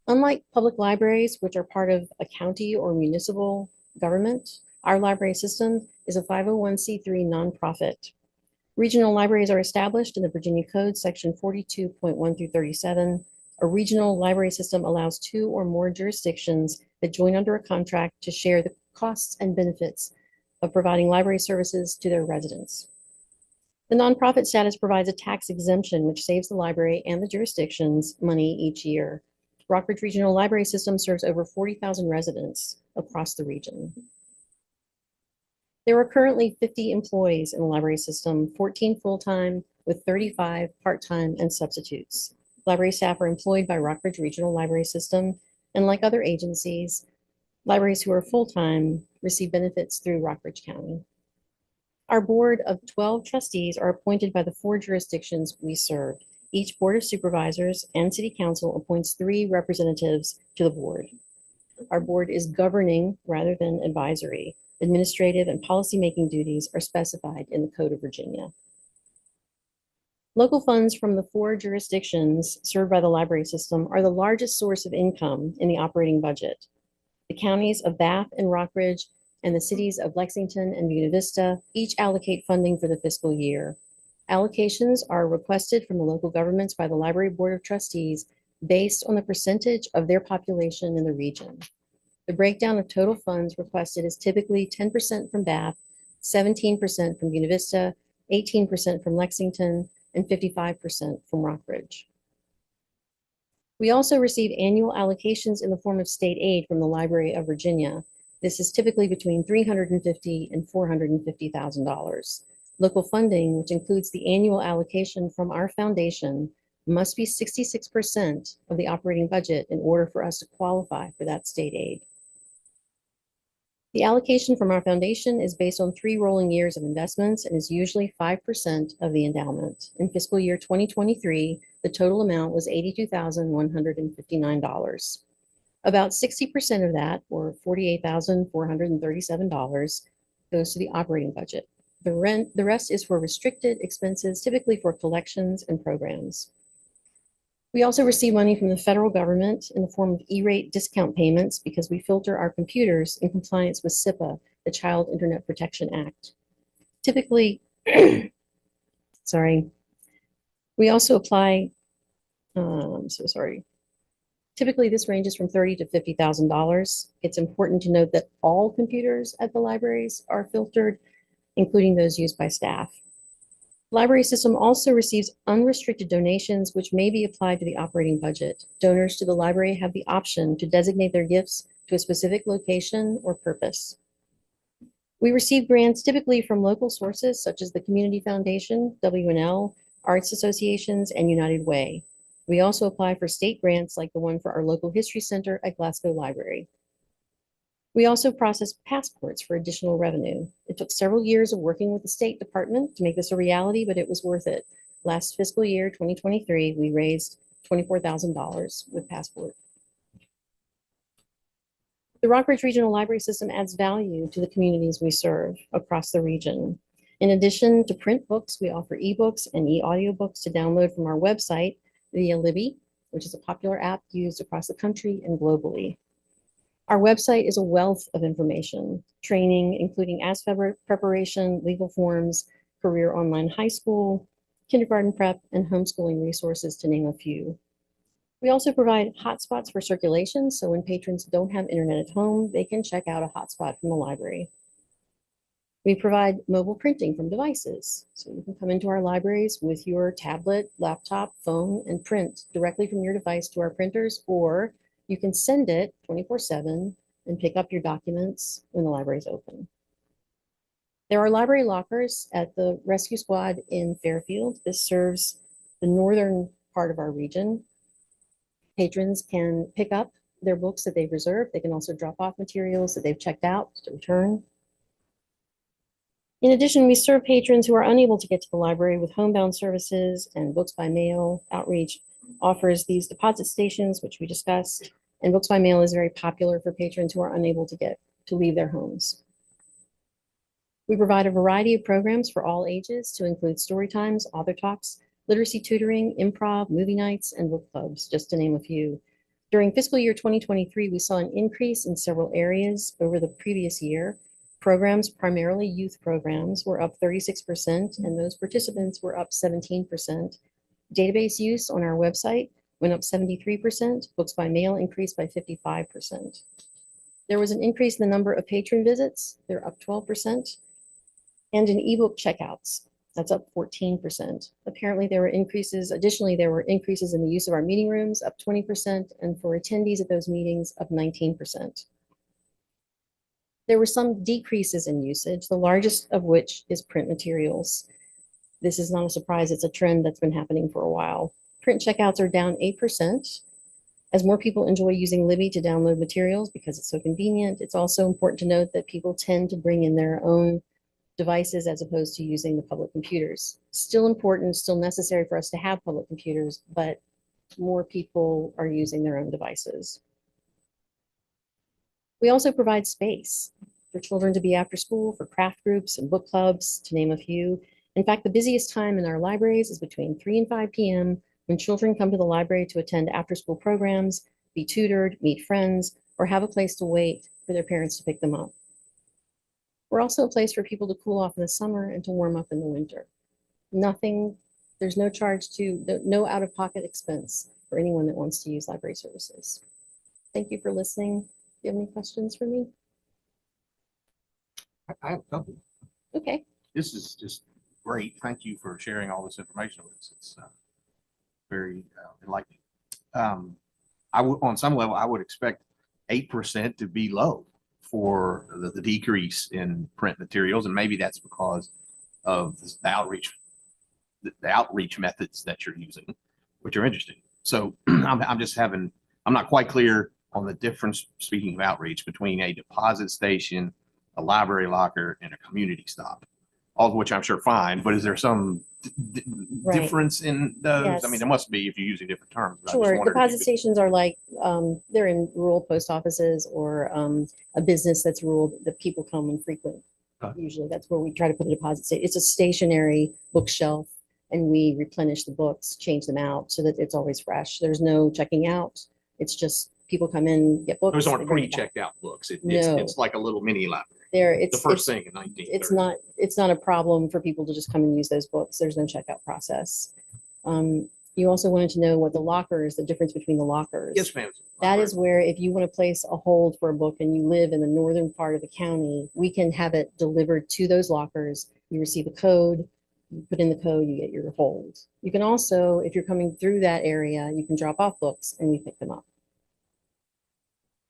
Unlike public libraries, which are part of a county or municipal government, our library system is a 501c3 nonprofit. Regional libraries are established in the Virginia Code, section 42.1 through 37. A regional library system allows two or more jurisdictions that join under a contract to share the costs and benefits of providing library services to their residents. The nonprofit status provides a tax exemption, which saves the library and the jurisdictions money each year. Rockbridge Regional Library System serves over 40,000 residents across the region. There are currently 50 employees in the library system, 14 full-time with 35 part-time and substitutes. Library staff are employed by Rockbridge Regional Library System, and like other agencies, libraries who are full-time receive benefits through Rockbridge County. Our board of 12 trustees are appointed by the four jurisdictions we serve. Each board of supervisors and city council appoints 3 representatives to the board. Our board is governing rather than advisory. Administrative and policymaking duties are specified in the Code of Virginia. Local funds from the 4 jurisdictions served by the library system are the largest source of income in the operating budget. The counties of Bath and Rockbridge and the cities of Lexington and Buena Vista each allocate funding for the fiscal year. Allocations are requested from the local governments by the Library Board of Trustees based on the percentage of their population in the region. The breakdown of total funds requested is typically 10% from Bath, 17% from Buena Vista, 18% from Lexington, and 55% from Rockbridge. We also receive annual allocations in the form of state aid from the Library of Virginia. This is typically between $350,000 and $450,000. Local funding, which includes the annual allocation from our foundation, must be 66% of the operating budget in order for us to qualify for that state aid. The allocation from our foundation is based on 3 rolling years of investments and is usually 5% of the endowment. In fiscal year 2023, the total amount was $82,159. About 60% of that, or $48,437, goes to the operating budget. The rest is for restricted expenses, typically for collections and programs. We also receive money from the federal government in the form of E-rate discount payments because we filter our computers in compliance with SIPA, the Child Internet Protection Act. Typically, sorry, we also apply, Typically, this ranges from $30,000 to $50,000. It's important to note that all computers at the libraries are filtered, including those used by staff. Library system also receives unrestricted donations, which may be applied to the operating budget. Donors to the library have the option to designate their gifts to a specific location or purpose. We receive grants typically from local sources such as the Community Foundation, WNL, arts associations, and United Way. We also apply for state grants like the one for our local history center at Glasgow Library. We also process passports for additional revenue. It took several years of working with the State Department to make this a reality, but it was worth it. Last fiscal year, 2023, we raised $24,000 with passport. The Rockbridge Regional Library System adds value to the communities we serve across the region. In addition to print books, we offer ebooks and e-audiobooks to download from our website via Libby, which is a popular app used across the country and globally. Our website is a wealth of information, training, including ASVAB preparation, legal forms, career online high school, kindergarten prep, and homeschooling resources, to name a few. We also provide hotspots for circulation, so when patrons don't have internet at home, they can check out a hotspot from the library. We provide mobile printing from devices, so you can come into our libraries with your tablet, laptop, phone, and print directly from your device to our printers, or you can send it 24/7 and pick up your documents when the library is open. There are library lockers at the Rescue Squad in Fairfield. This serves the northern part of our region. Patrons can pick up their books that they've reserved. They can also drop off materials that they've checked out to return. In addition, we serve patrons who are unable to get to the library with homebound services and books by mail. Outreach offers these deposit stations, which we discussed, and books by mail is very popular for patrons who are unable to leave their homes. We provide a variety of programs for all ages to include story times, author talks, literacy tutoring, improv, movie nights, and book clubs, just to name a few. During fiscal year 2023, we saw an increase in several areas over the previous year. Programs, primarily youth programs, were up 36%, and those participants were up 17%. Database use on our website went up 73%. Books by mail increased by 55%. There was an increase in the number of patron visits. They're up 12%. And in ebook checkouts, that's up 14%. Apparently there were increases. Additionally, there were increases in the use of our meeting rooms, up 20%, and for attendees at those meetings, up 19%. There were some decreases in usage, the largest of which is print materials. This is not a surprise. It's a trend that's been happening for a while. Print checkouts are down 8%. As more people enjoy using Libby to download materials because it's so convenient, it's also important to note that people tend to bring in their own devices as opposed to using the public computers. Still important, still necessary for us to have public computers, but more people are using their own devices. We also provide space for children to be after school, for craft groups and book clubs, to name a few. In fact, the busiest time in our libraries is between 3 and 5 p.m. when children come to the library to attend after-school programs, be tutored, meet friends, or have a place to wait for their parents to pick them up. We're also a place for people to cool off in the summer and to warm up in the winter. There's no charge no out-of-pocket expense for anyone that wants to use library services. Thank you for listening. Do you have any questions for me? I have a couple. Okay. This is just great. Thank you for sharing all this information with us. It's very enlightening. On some level, I would expect 8% to be low for the decrease in print materials, and maybe that's because of the outreach methods that you're using, which are interesting. So I'm not quite clear on the difference, speaking of outreach, between a deposit station, a library locker, and a community stop, all of which I'm sure fine, but is there some difference in those? Yes. I mean, there must be if you're using different terms. Sure. Deposit stations are like, they're in rural post offices or a business that's rural that people come and frequent. Usually that's where we try to put a deposit. It's a stationary bookshelf and we replenish the books, change them out so that it's always fresh. There's no checking out. It's just people come in, get books. Those they aren't bring it back. pre-checked out books. No. It's like a little mini library. There, The it's, first it's, thing in 1930. it's not a problem for people to just come and use those books. There's no checkout process. You also wanted to know what the lockers, the difference between the lockers. Yes, ma'am. That is where if you want to place a hold for a book and you live in the northern part of the county, we can have it delivered to those lockers. You receive a code, you put in the code, you get your hold. You can also, if you're coming through that area, you can drop off books and we pick them up.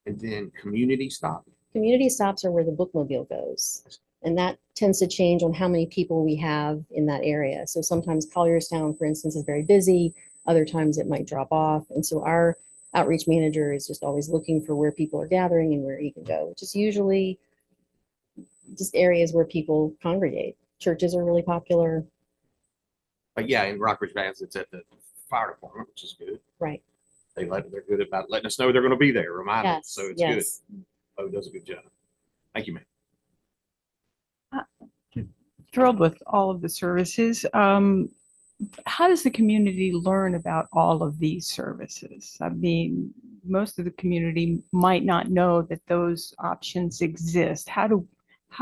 And then community stop. Community stops are where the bookmobile goes. And that tends to change on how many people we have in that area. So sometimes Collierstown, for instance, is very busy. Other times it might drop off. And so our outreach manager is just always looking for where people are gathering and where you can go, which is usually just areas where people congregate. Churches are really popular. But yeah, in Rockbridge Baths, it's at the fire department, which is good. Right. They're good about letting us know they're going to be there, remind us. Yes, So it's yes. good. Oh, does a good job. Thank you, ma'am. Thrilled with all of the services. How does the community learn about all of these services? I mean, most of the community might not know that those options exist. How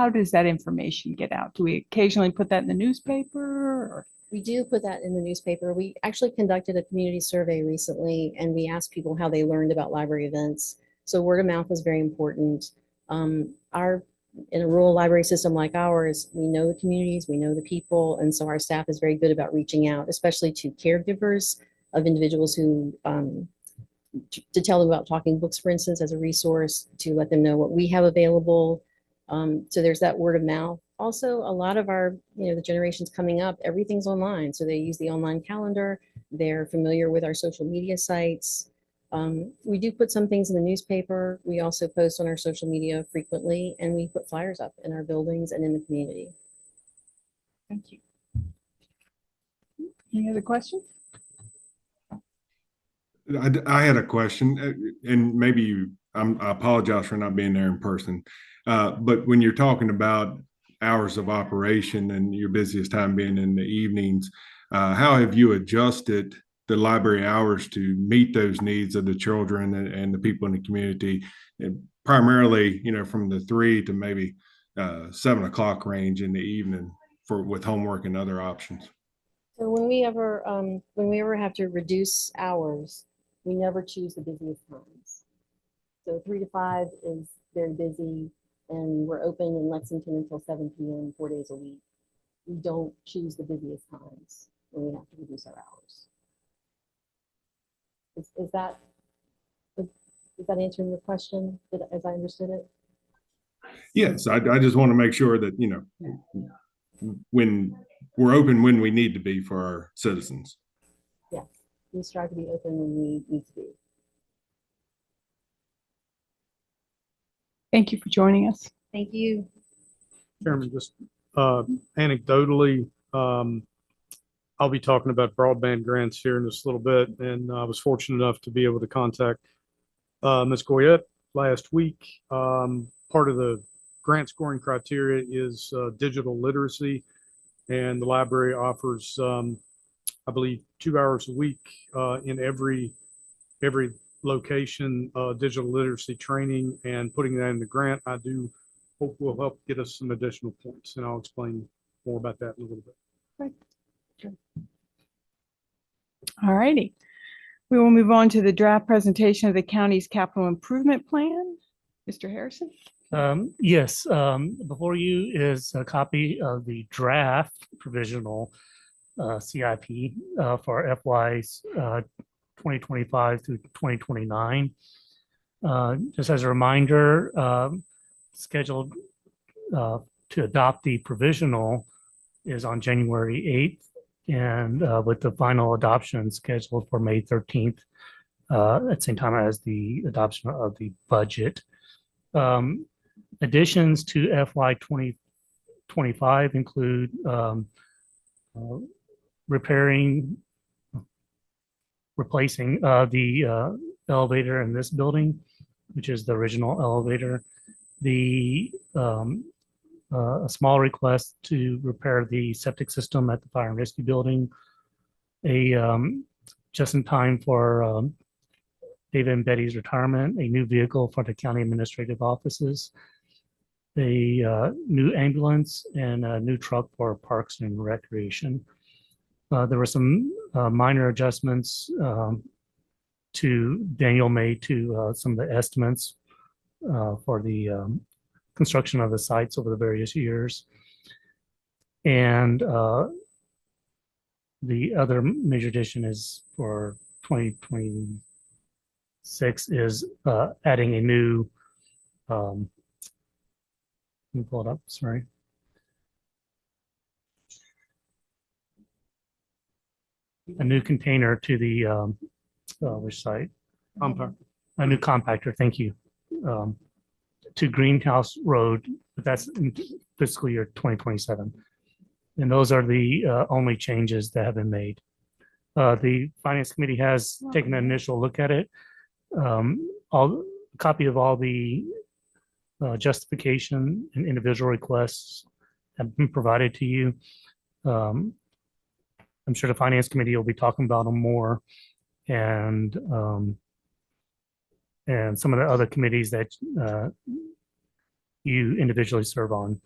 does that information get out? Do we occasionally put that in the newspaper? Or? We do put that in the newspaper. We actually conducted a community survey recently and we asked people how they learned about library events. So word of mouth is very important. In a rural library system like ours, we know the communities, we know the people, and so our staff is very good about reaching out, especially to caregivers of individuals who, to tell them about Talking Books, for instance, as a resource, to let them know what we have available. So there's that word of mouth. Also, a lot of our, the generations coming up, everything's online. So they use the online calendar. They're familiar with our social media sites. We do put some things in the newspaper. We also post on our social media frequently, and we put flyers up in our buildings and in the community. Thank you. Any other questions? I had a question, and maybe I apologize for not being there in person. But when you're talking about hours of operation and your busiest time being in the evenings, how have you adjusted the library hours to meet those needs of the children and the people in the community, and primarily, from the 3 to maybe 7 o'clock range in the evening with homework and other options? So when we ever have to reduce hours, we never choose the busiest times. So 3 to 5 is very busy, and we're open in Lexington until 7 p.m. 4 days a week. We don't choose the busiest times when we have to reduce our hours. Is that answering your question as I understood it? Yes, I just want to make sure that, when we're open when we need to be for our citizens. Yes, we strive to be open when we need to be. Thank you for joining us. Thank you. Chairman, just anecdotally, I'll be talking about broadband grants here in just a little bit, and I was fortunate enough to be able to contact Ms. Goyette last week. Part of the grant scoring criteria is digital literacy, and the library offers, I believe, 2 hours a week in every location, digital literacy training, and putting that in the grant, I do hope will help get us some additional points, and I'll explain more about that in a little bit. Right. Okay. All righty. We will move on to the draft presentation of the county's capital improvement plan. Mr. Harrison? Yes, before you is a copy of the draft provisional CIP for FYs 2025 through 2029. Just as a reminder, scheduled to adopt the provisional is on January 8th, and with the final adoption scheduled for May 13th, at the same time as the adoption of the budget. Additions to FY 2025 include replacing the elevator in this building, which is the original elevator. The a small request to repair the septic system at the fire and rescue building. Just in time for David and Betty's retirement, a new vehicle for the county administrative offices, a new ambulance, and a new truck for parks and recreation. There were some minor adjustments Daniel made to some of the estimates for the construction of the sites over the various years. And the other major addition is for 2026 is adding a new, let me pull it up, sorry. A new container to the, which site? Compactor. A new compactor, thank you. To Greenhouse Road, but that's in fiscal year 2027. And those are the only changes that have been made. The Finance Committee has taken an initial look at it. Copy of all the justification and individual requests have been provided to you. I'm sure the Finance Committee will be talking about them more, and some of the other committees that you individually serve on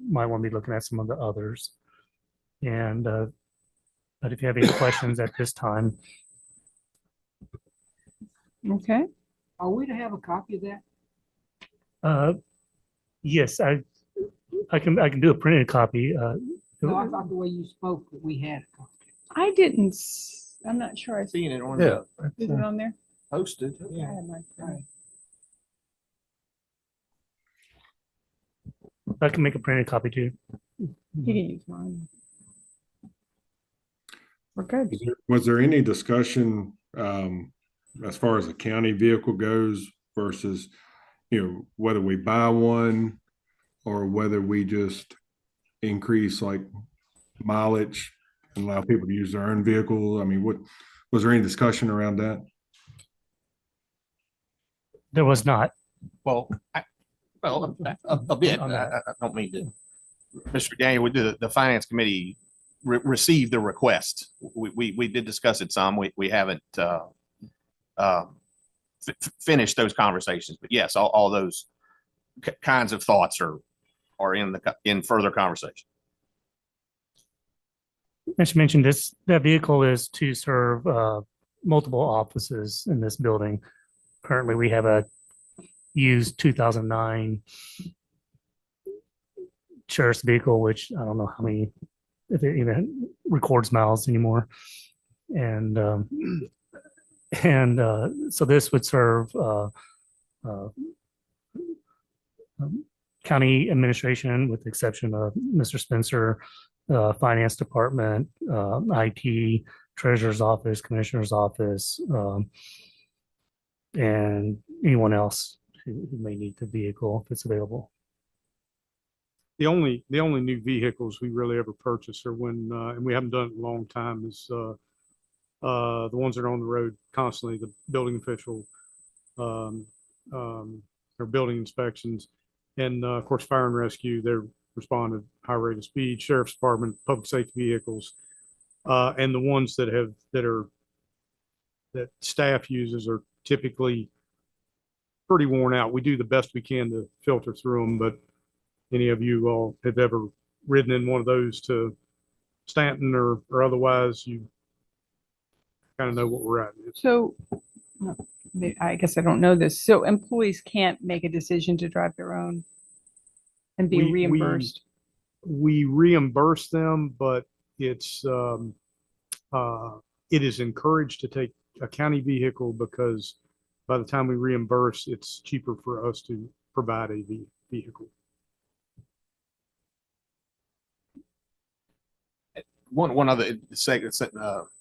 might want to be looking at some of the others. And but if you have any questions at this time, Okay, Are we to have a copy of that? yes, I can do a printed copy. No, I thought the way you spoke that we had a copy. I didn't, I'm not sure I see Seeing it on Yeah. the it on there. posted. I had my phone. I can make a printed copy too. You can use mine. We're good. Was there any discussion as far as the county vehicle goes versus, whether we buy one or whether we just increase like mileage and allow people to use their own vehicle? I mean, was there any discussion around that? There was not. Well, a bit. I don't mean to. Mr. Daniel, we did, the Finance Committee received the request. We did discuss it some. We haven't finished those conversations, but yes, all those kinds of thoughts are in further conversation. As you mentioned, that vehicle is to serve multiple offices in this building. Currently, we have a used 2009 sheriff's vehicle, which I don't know how many, if it even records miles anymore. And so this would serve county administration, with the exception of Mr. Spencer, finance department, IT, treasurer's office, commissioner's office, and anyone else who may need the vehicle if it's available. The only new vehicles we really ever purchase are when, and we haven't done it in a long time, is the ones that are on the road constantly, the building official, or building inspections, and of course, fire and rescue. They're responded high rate of speed, sheriff's department, public safety vehicles, and the ones that staff uses are typically pretty worn out. We do the best we can to filter through them, but any of you all have ever ridden in one of those to Stanton or otherwise, you kind of know what we're at. So, I guess I don't know this. So employees can't make a decision to drive their own and be reimbursed? We reimburse them, but it is encouraged to take a county vehicle because by the time we reimburse, it's cheaper for us to provide a vehicle. One other segment,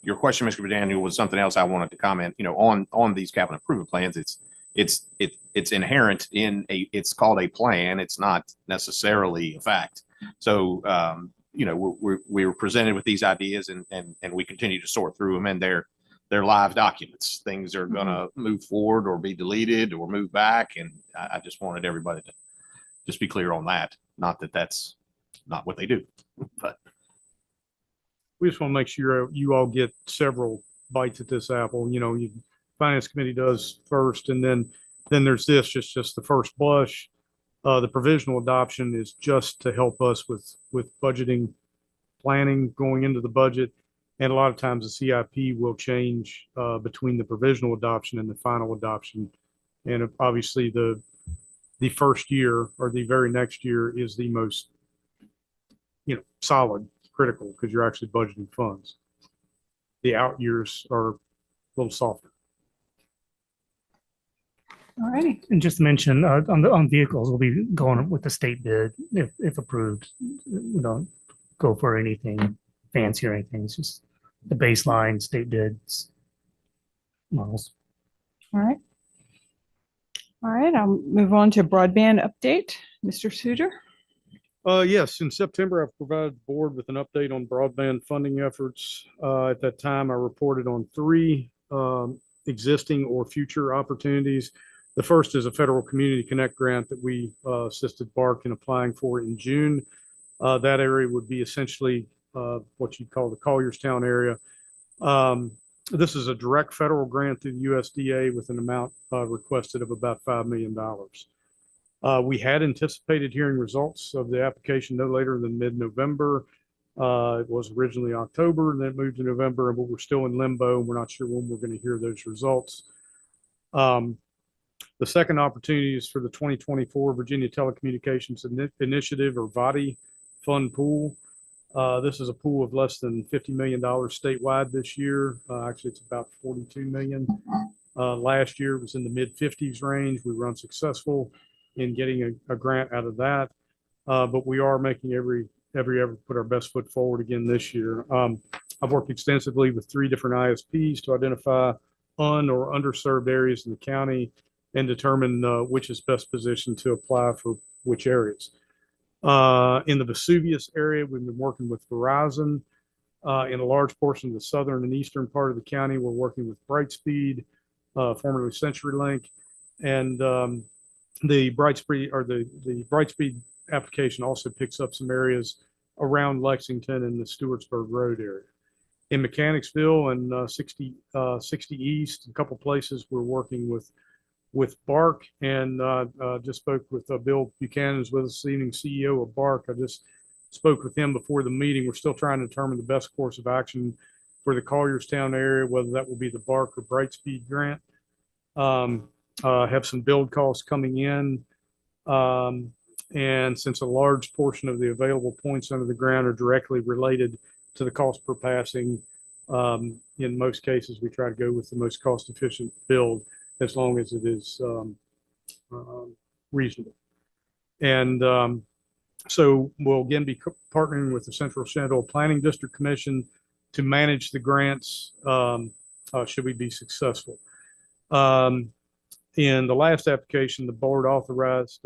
your question, Mr. Daniel, was something else I wanted to comment. On these capital improvement plans, it's inherent in it's called a plan. It's not necessarily a fact. So we were presented with these ideas, and we continue to sort through them, and they're live documents. Things are going to move forward or be deleted or move back, and I just wanted everybody to just be clear on that. Not that that's not what they do, but We just want to make sure you all get several bites at this apple. Finance Committee does first, and then there's this, just the first blush. The provisional adoption is just to help us with budgeting, planning going into the budget. And a lot of times the CIP will change between the provisional adoption and the final adoption. And obviously the first year or the very next year is the most, solid, critical, because you're actually budgeting funds. The out years are a little softer. All righty. And just to mention, on vehicles, we'll be going with the state bid if approved. We don't go for anything fancy or anything. It's just the baseline state bids models. All right. All right, I'll move on to broadband update. Mr. Suter. Yes, in September, I provided the board with an update on broadband funding efforts. At that time, I reported on 3 existing or future opportunities. The first is a federal Community Connect grant that we assisted BARC in applying for in June. That area would be essentially what you'd call the Collierstown area. This is a direct federal grant through the USDA with an amount requested of about $5 million. We had anticipated hearing results of the application no later than mid-November. It was originally October, and then it moved to November, but we're still in limbo, and we're not sure when we're going to hear those results. The second opportunity is for the 2024 Virginia Telecommunications Initiative, or VATI, fund pool. This is a pool of less than $50 million statewide this year. Actually, it's about $42 million. Last year it was in the mid-50s range. We were unsuccessful in getting a grant out of that, but we are making every effort to put our best foot forward again this year. I've worked extensively with 3 different ISPs to identify or underserved areas in the county and determine which is best positioned to apply for which areas. In the Vesuvius area, we've been working with Verizon. In a large portion of the southern and eastern part of the county, we're working with Brightspeed, formerly CenturyLink, and the Brightspeed application also picks up some areas around Lexington and the Stewartsburg Road area. In Mechanicsville and 60 East, a couple places we're working with BARC, and just spoke with Bill Buchanan, who's with us this evening, CEO of BARC. I just spoke with him before the meeting. We're still trying to determine the best course of action for the Collierstown area, whether that will be the BARC or Brightspeed grant. Have some build costs coming in. And since a large portion of the available points under the ground are directly related to the cost per passing, in most cases, we try to go with the most cost efficient build as long as it is reasonable. And so we'll again be partnering with the Central Shenandoah Planning District Commission to manage the grants should we be successful. In the last application, the board authorized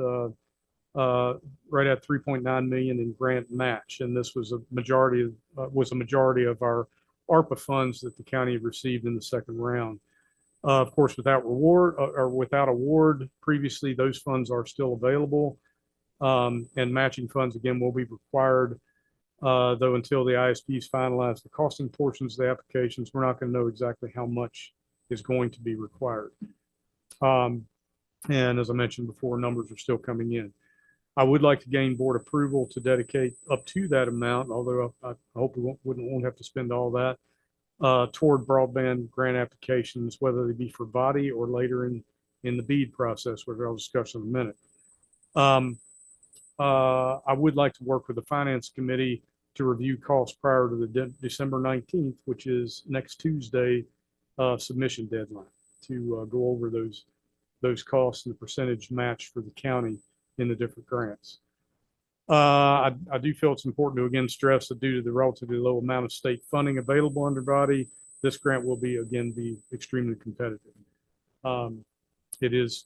right at 3.9 million in grant match, and this was a majority of our ARPA funds that the county received in the second round. Of course, without award previously, those funds are still available, and matching funds again will be required. Though until the ISPs finalize the costing portions of the applications, we're not going to know exactly how much is going to be required. And as I mentioned before, numbers are still coming in. I would like to gain board approval to dedicate up to that amount, although I hope we won't have to spend all that toward broadband grant applications, whether they be for VATI or later in the BEAD process, which I'll discuss in a minute. I would like to work with the Finance Committee to review costs prior to the December 19th, which is next Tuesday, submission deadline, to go over those costs and the percentage match for the county in the different grants. I do feel it's important to again stress that due to the relatively low amount of state funding available under VATI, this grant will be extremely competitive. It is,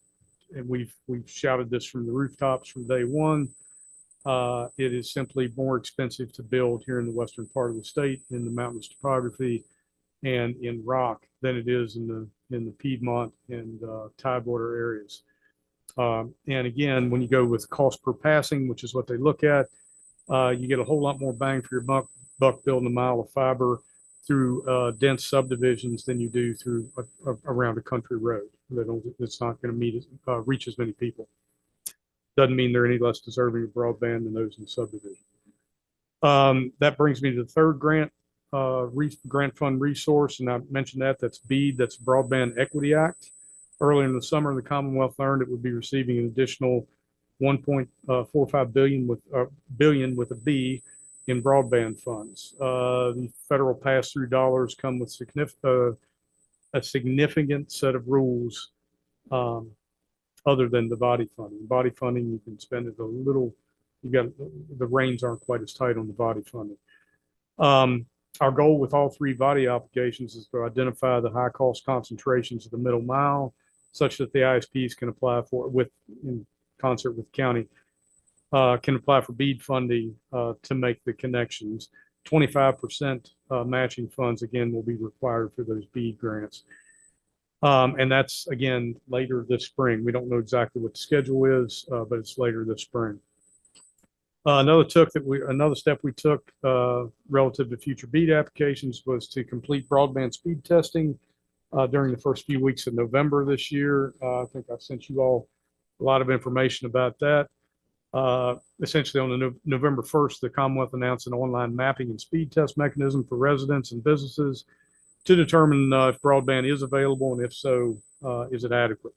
and we've shouted this from the rooftops from day one. It is simply more expensive to build here in the western part of the state, in the mountainous topography and in rock, than it is in the Piedmont and Tidewater areas. And again, when you go with cost per passing, which is what they look at, you get a whole lot more bang for your buck building a mile of fiber through dense subdivisions than you do through around a country road. It's not going to reach as many people. Doesn't mean they're any less deserving of broadband than those in subdivision. That brings me to the third grant fund resource, and I mentioned that's BEAD, that's Broadband Equity Act. Earlier in the summer, the Commonwealth learned it would be receiving an additional 1.45 billion with a B in broadband funds. The federal pass-through dollars come with a significant set of rules other than the body funding. Body funding, you can spend it a little. The reins aren't quite as tight on the body funding. Our goal with all three body applications is to identify the high cost concentrations of the middle mile, such that the ISPs can apply for in concert with county, can apply for BEAD funding to make the connections. 25% matching funds again will be required for those BEAD grants. And that's again later this spring. We don't know exactly what the schedule is, but it's later this spring. Another step we took relative to future BEAD applications was to complete broadband speed testing during the first few weeks of November this year. I think I sent you all a lot of information about that. Essentially on November 1st, the Commonwealth announced an online mapping and speed test mechanism for residents and businesses to determine if broadband is available, and if so, is it adequate?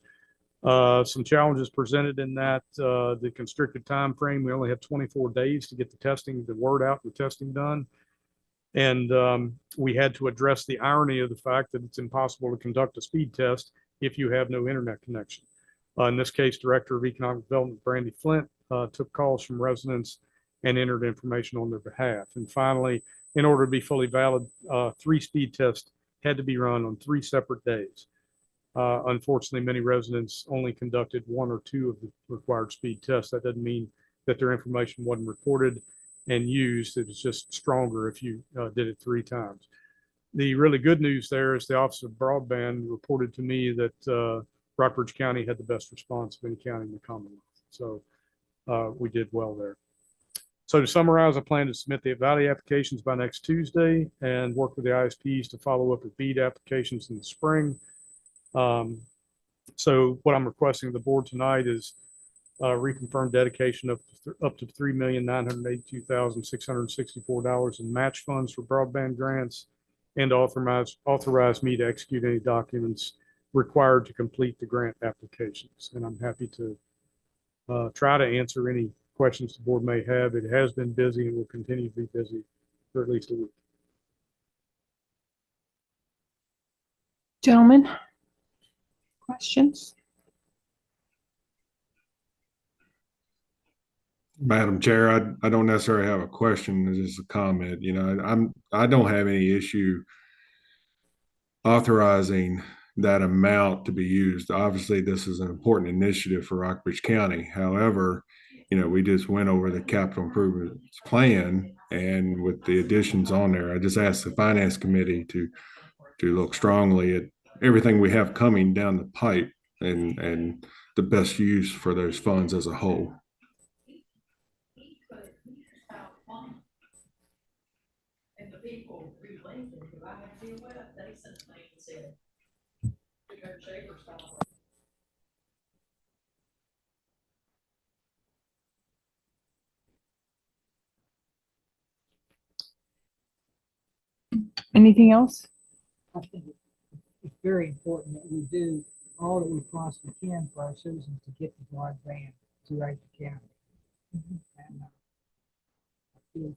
Some challenges presented in that the constricted time frame. We only have 24 days to get the word out, the testing done. And we had to address the irony of the fact that it's impossible to conduct a speed test if you have no internet connection. In this case, Director of Economic Development, Brandy Flint, took calls from residents and entered information on their behalf. And finally, in order to be fully valid, 3 speed tests had to be run on 3 separate days. Unfortunately, many residents only conducted 1 or 2 of the required speed tests. That doesn't mean that their information wasn't recorded and used. It was just stronger if you did it 3 times. The really good news there is the Office of Broadband reported to me that Rockbridge County had the best response of any county in the Commonwealth. So we did well there. So to summarize, I plan to submit the Valley applications by next Tuesday and work with the ISPs to follow up with BEAD applications in the spring. So what I'm requesting of the board tonight is reconfirm dedication of up to $3,982,664 in match funds for broadband grants, and authorize me to execute any documents required to complete the grant applications. And I'm happy to try to answer any questions the board may have. It has been busy and will continue to be busy for at least a week. Gentlemen, questions? Madam Chair, I don't necessarily have a question, it's just a comment. I don't have any issue authorizing that amount to be used. Obviously, this is an important initiative for Rockbridge County. However, we just went over the capital improvements plan, and with the additions on there, I just asked the Finance Committee to look strongly at everything we have coming down the pipe and the best use for those funds as a whole. Anything else? I think it's very important that we do all that we possibly can for our citizens to get the broadband throughout the county. And I feel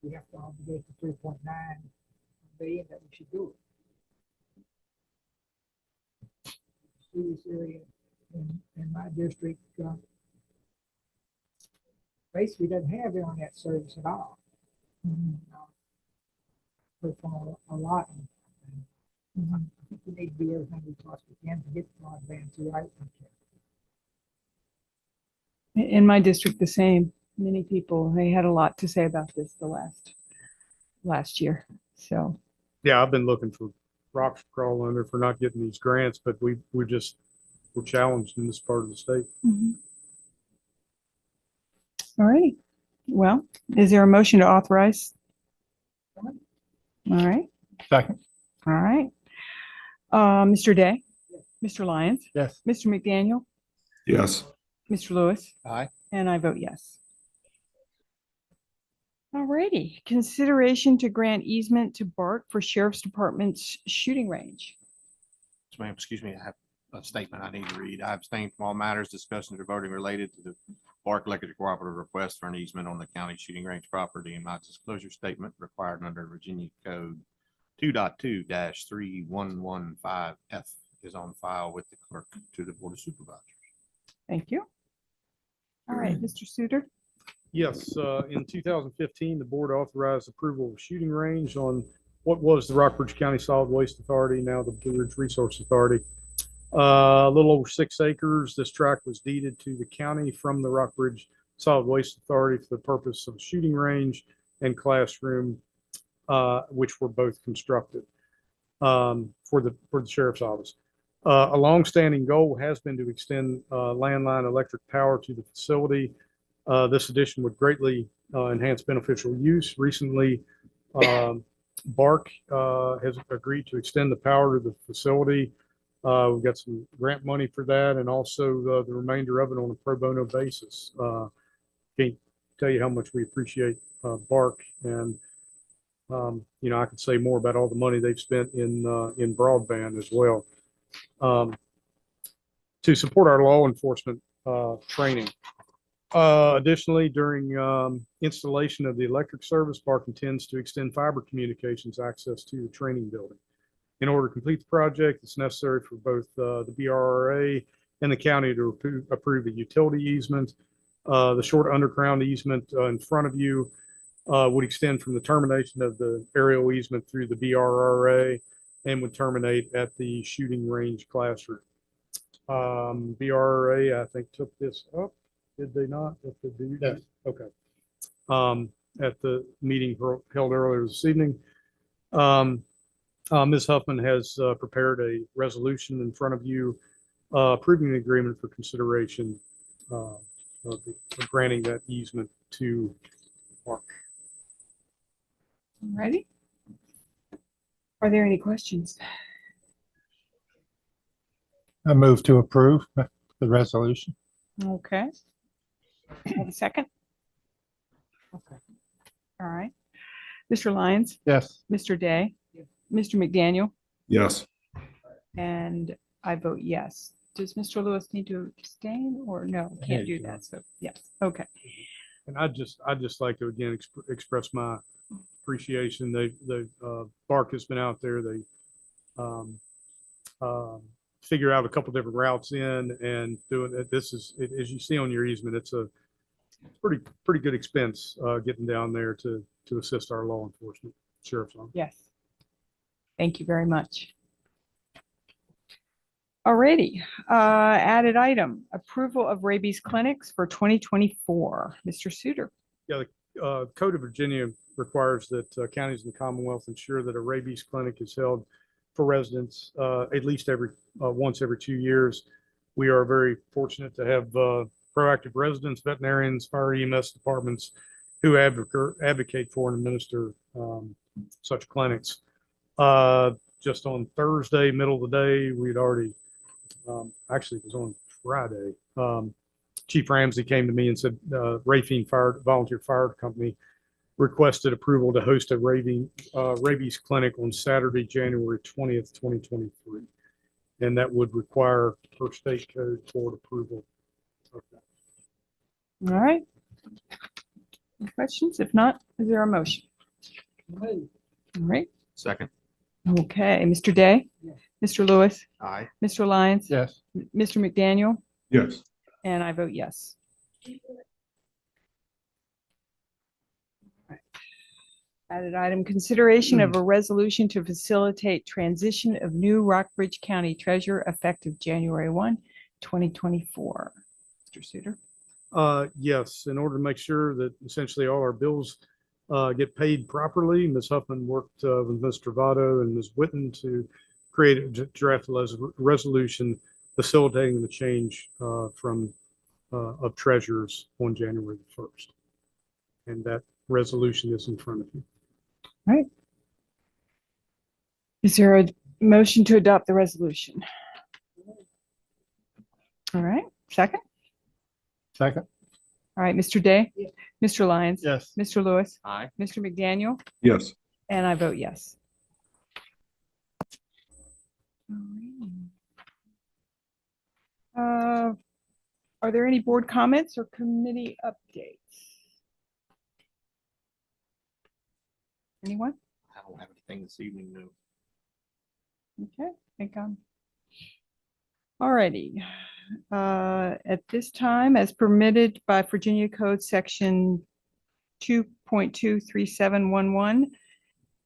we have to obligate the 3.9 billion that we should do it. See this area in my district basically doesn't have internet service at all. From a lot. I think we need to do everything we possibly can to get broadband throughout the county. In my district, the same. Many people, they had a lot to say about this the last year. So Yeah, I've been looking for rocks to crawl under for not getting these grants, but we just we're challenged in this part of the state. All righty. Well, is there a motion to authorize? All right, Second. all right. Mr. Day? Mr. Lyons? Yes. Mr. McDaniel? Yes. Mr. Lewis? Aye. And I vote yes. All righty. Consideration to grant easement to Bark for Sheriff's Department's shooting range. Ma'am, excuse me, I have a statement I need to read. I abstain from all matters, discussions, or voting related to the Bark Electric Cooperative request for an easement on the county shooting range property, and my disclosure statement required under Virginia Code 2.2-3115F is on file with the clerk to the Board of Supervisors. Thank you. All right, Mr. Suter. Yes, in 2015, the board authorized approval of shooting range on what was the Rockbridge County Solid Waste Authority, now the Blue Ridge Resource Authority. A little over 6 acres. This tract was deeded to the county from the Rockbridge Solid Waste Authority for the purpose of shooting range and classroom, which were both constructed for the sheriff's office. A longstanding goal has been to extend landline electric power to the facility. This addition would greatly enhance beneficial use. Recently, Bark has agreed to extend the power to the facility. We've got some grant money for that, and also the remainder of it on a pro bono basis. Can't tell you how much we appreciate Bark, and I could say more about all the money they've spent in broadband as well. To support our law enforcement training. Additionally, during installation of the electric service, Bark intends to extend fiber communications access to the training building. In order to complete the project, it's necessary for both the BRRA and the county to approve a utility easement. The short underground easement in front of you would extend from the termination of the aerial easement through the BRRA and would terminate at the shooting range classroom. BRRA, I think, took this up. Did they not? Yes. Okay. At the meeting held earlier this evening. Ms. Huffman has prepared a resolution in front of you approving the agreement for consideration of granting that easement to Mark. Ready? Are there any questions? I move to approve the resolution. Okay. Have a second? Okay. All right. Mr. Lyons, Yes. Mr. Day, Mr. McDaniel, Yes. and I vote yes. Does Mr. Lewis need to abstain or no? Can't do that. So yes. Okay. And I'd just like to again express my appreciation. Bark has been out there. They figure out a couple different routes in and doing it. This is, as you see on your easement, it's a pretty good expense getting down there to assist our law enforcement sheriff's office. Yes. Thank you very much. Alrighty, added item, approval of rabies clinics for 2024. Mr. Suter. Yeah, the Code of Virginia requires that counties in the Commonwealth ensure that a rabies clinic is held for residents at least once every 2 years. We are very fortunate to have proactive residents, veterinarians, fire EMS departments who advocate for and administer such clinics. Just on Thursday, middle of the day, we'd already, actually it was on Friday, Chief Ramsey came to me and said Rafine Volunteer Fire Company requested approval to host a rabies clinic on Saturday, January 20th, 2023. And that would require per state code board approval of that. All right. Any questions? If not, is there a motion? All right. Second. Okay, Mr. Day, Mr. Lewis, Aye. Mr. Lyons, Yes. Mr. McDaniel, Yes. and I vote yes. Added item, consideration of a resolution to facilitate transition of new Rockbridge County Treasurer effective January 1, 2024. Mr. Suter. Yes, in order to make sure that essentially all our bills get paid properly, Ms. Huffman worked with Ms. Travato and Ms. Witten to create a draft resolution facilitating the change from of treasurers on January the 1st. And that resolution is in front of you. Is there a motion to adopt the resolution? All right, second. Second. All right, Mr. Day? Yes. Mr. Lyons? Yes. Mr. Lewis? Aye. Mr. McDaniel? Yes. And I vote yes. Are there any board comments or committee updates? Anyone? I don't have anything this evening, no. Okay, I think I'm. All righty. At this time, as permitted by Virginia Code Section 2.23711,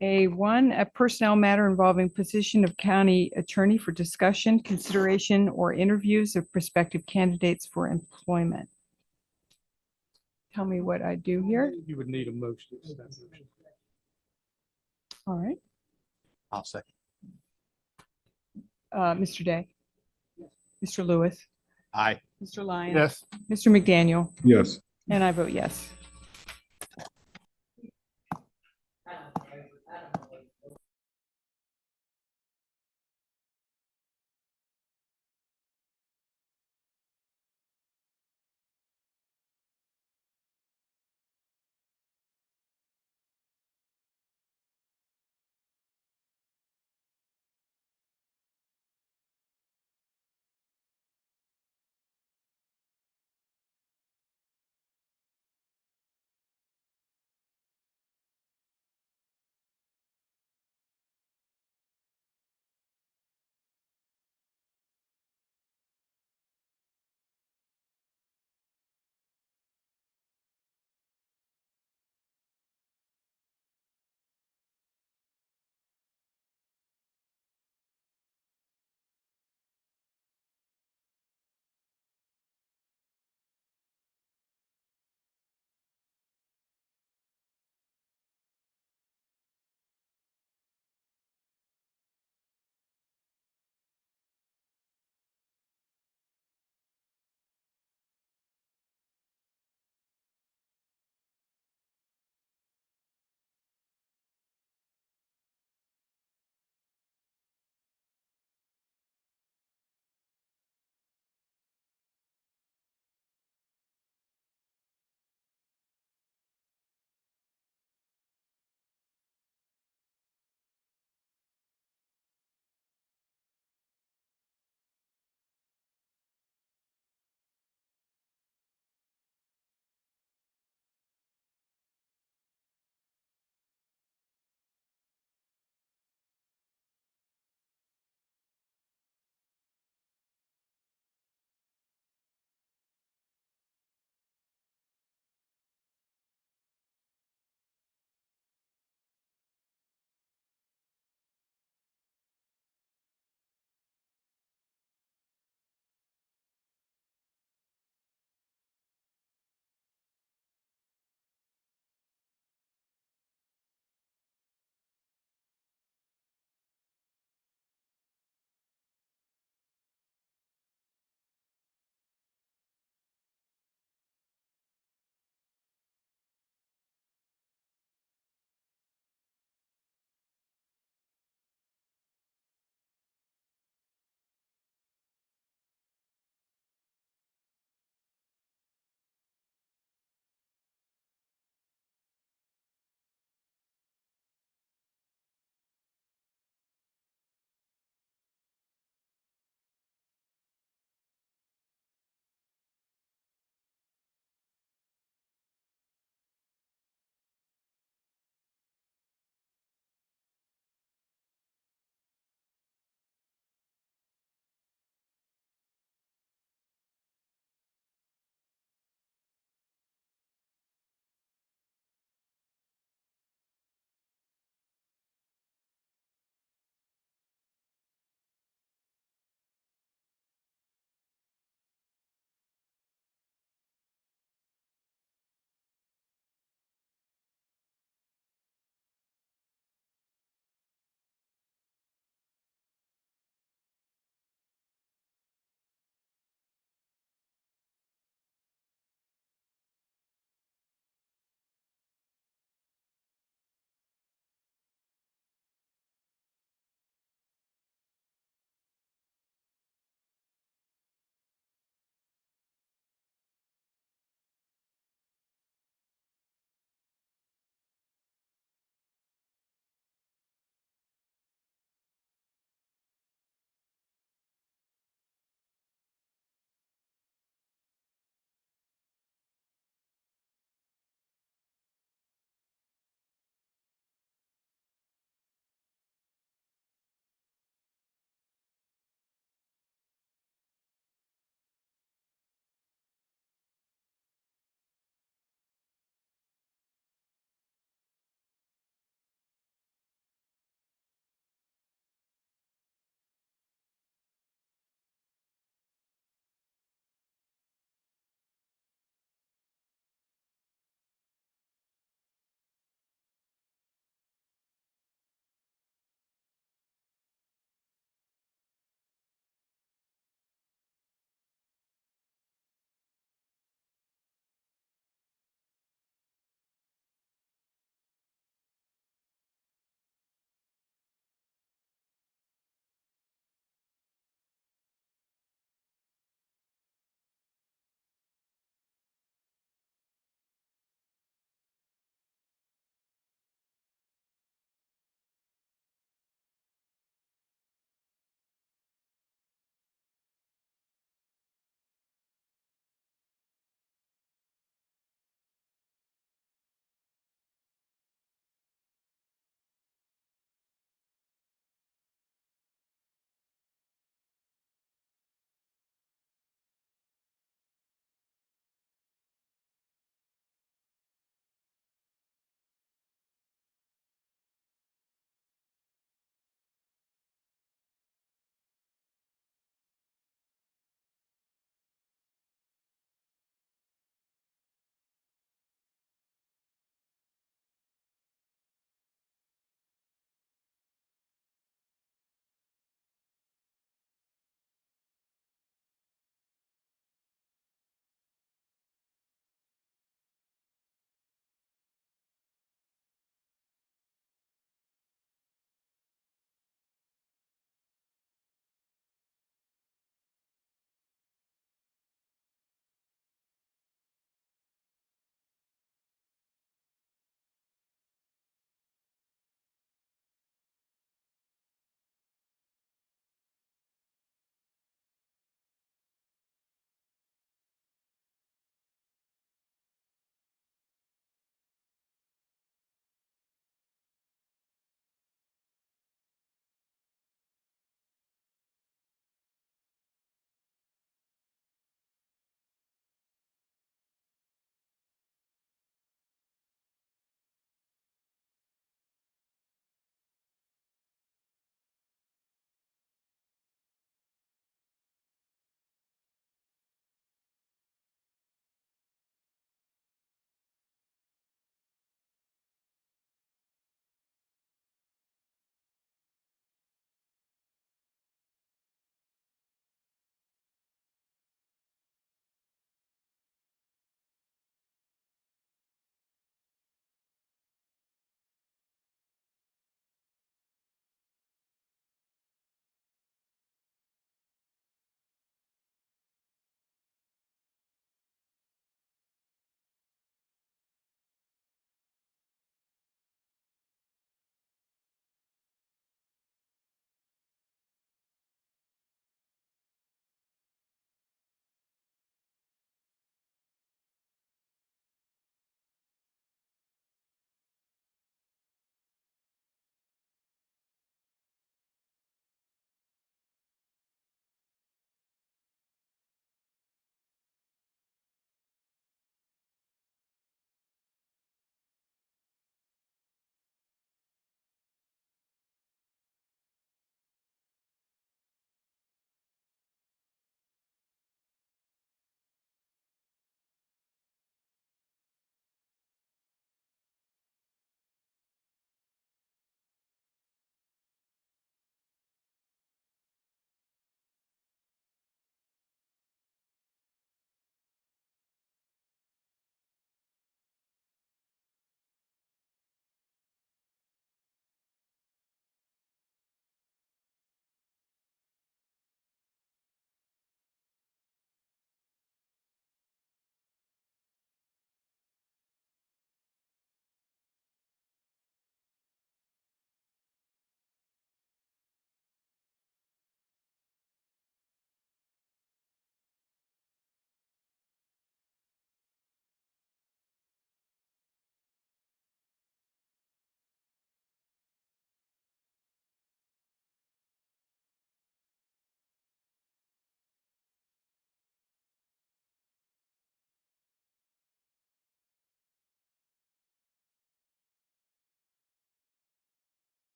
A1, a personnel matter involving position of county attorney for discussion, consideration, or interviews of prospective candidates for employment. Tell me what I do here. You would need a motion. to that motion. All right, I'll second. Mr. Day. Mr. Lewis. Aye. Mr. Lyons. Yes. Mr. McDaniel. Yes. And I vote yes.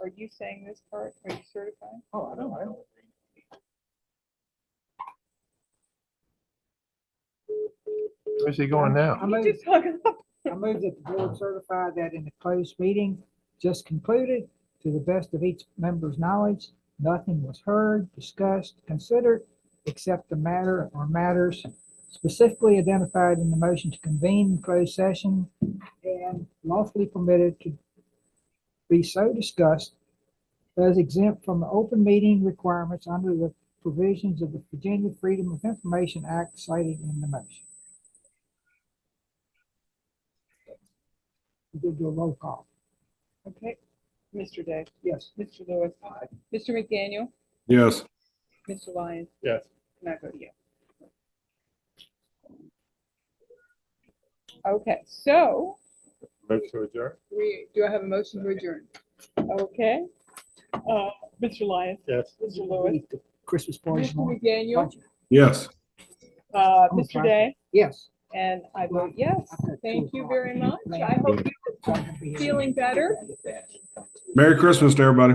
are you saying this part? Are you certified? Oh, I don't. Where's he going now? I move, Just hung up. I move that the board certify that in the closed meeting just concluded, to the best of each member's knowledge, nothing was heard, discussed, considered, except the matter or matters specifically identified in the motion to convene closed session and lawfully permitted to be so discussed as exempt from the open meeting requirements under the provisions of the Virginia Freedom of Information Act cited in the motion. We did do a roll call. Okay, Mr. Day, Yes. Mr. Lewis, Mr. McDaniel, Yes. Mr. Lyons, Yes. and I vote yes. Okay, so Motion to adjourn? do I have a motion to adjourn? Okay. Mr. Lyons, Yes. Mr. Lewis, The Christmas party. Mr. McDaniel, Yes. Mr. Day, Yes. and I vote yes. Thank you very much. I hope you're feeling better. Merry Christmas to everybody.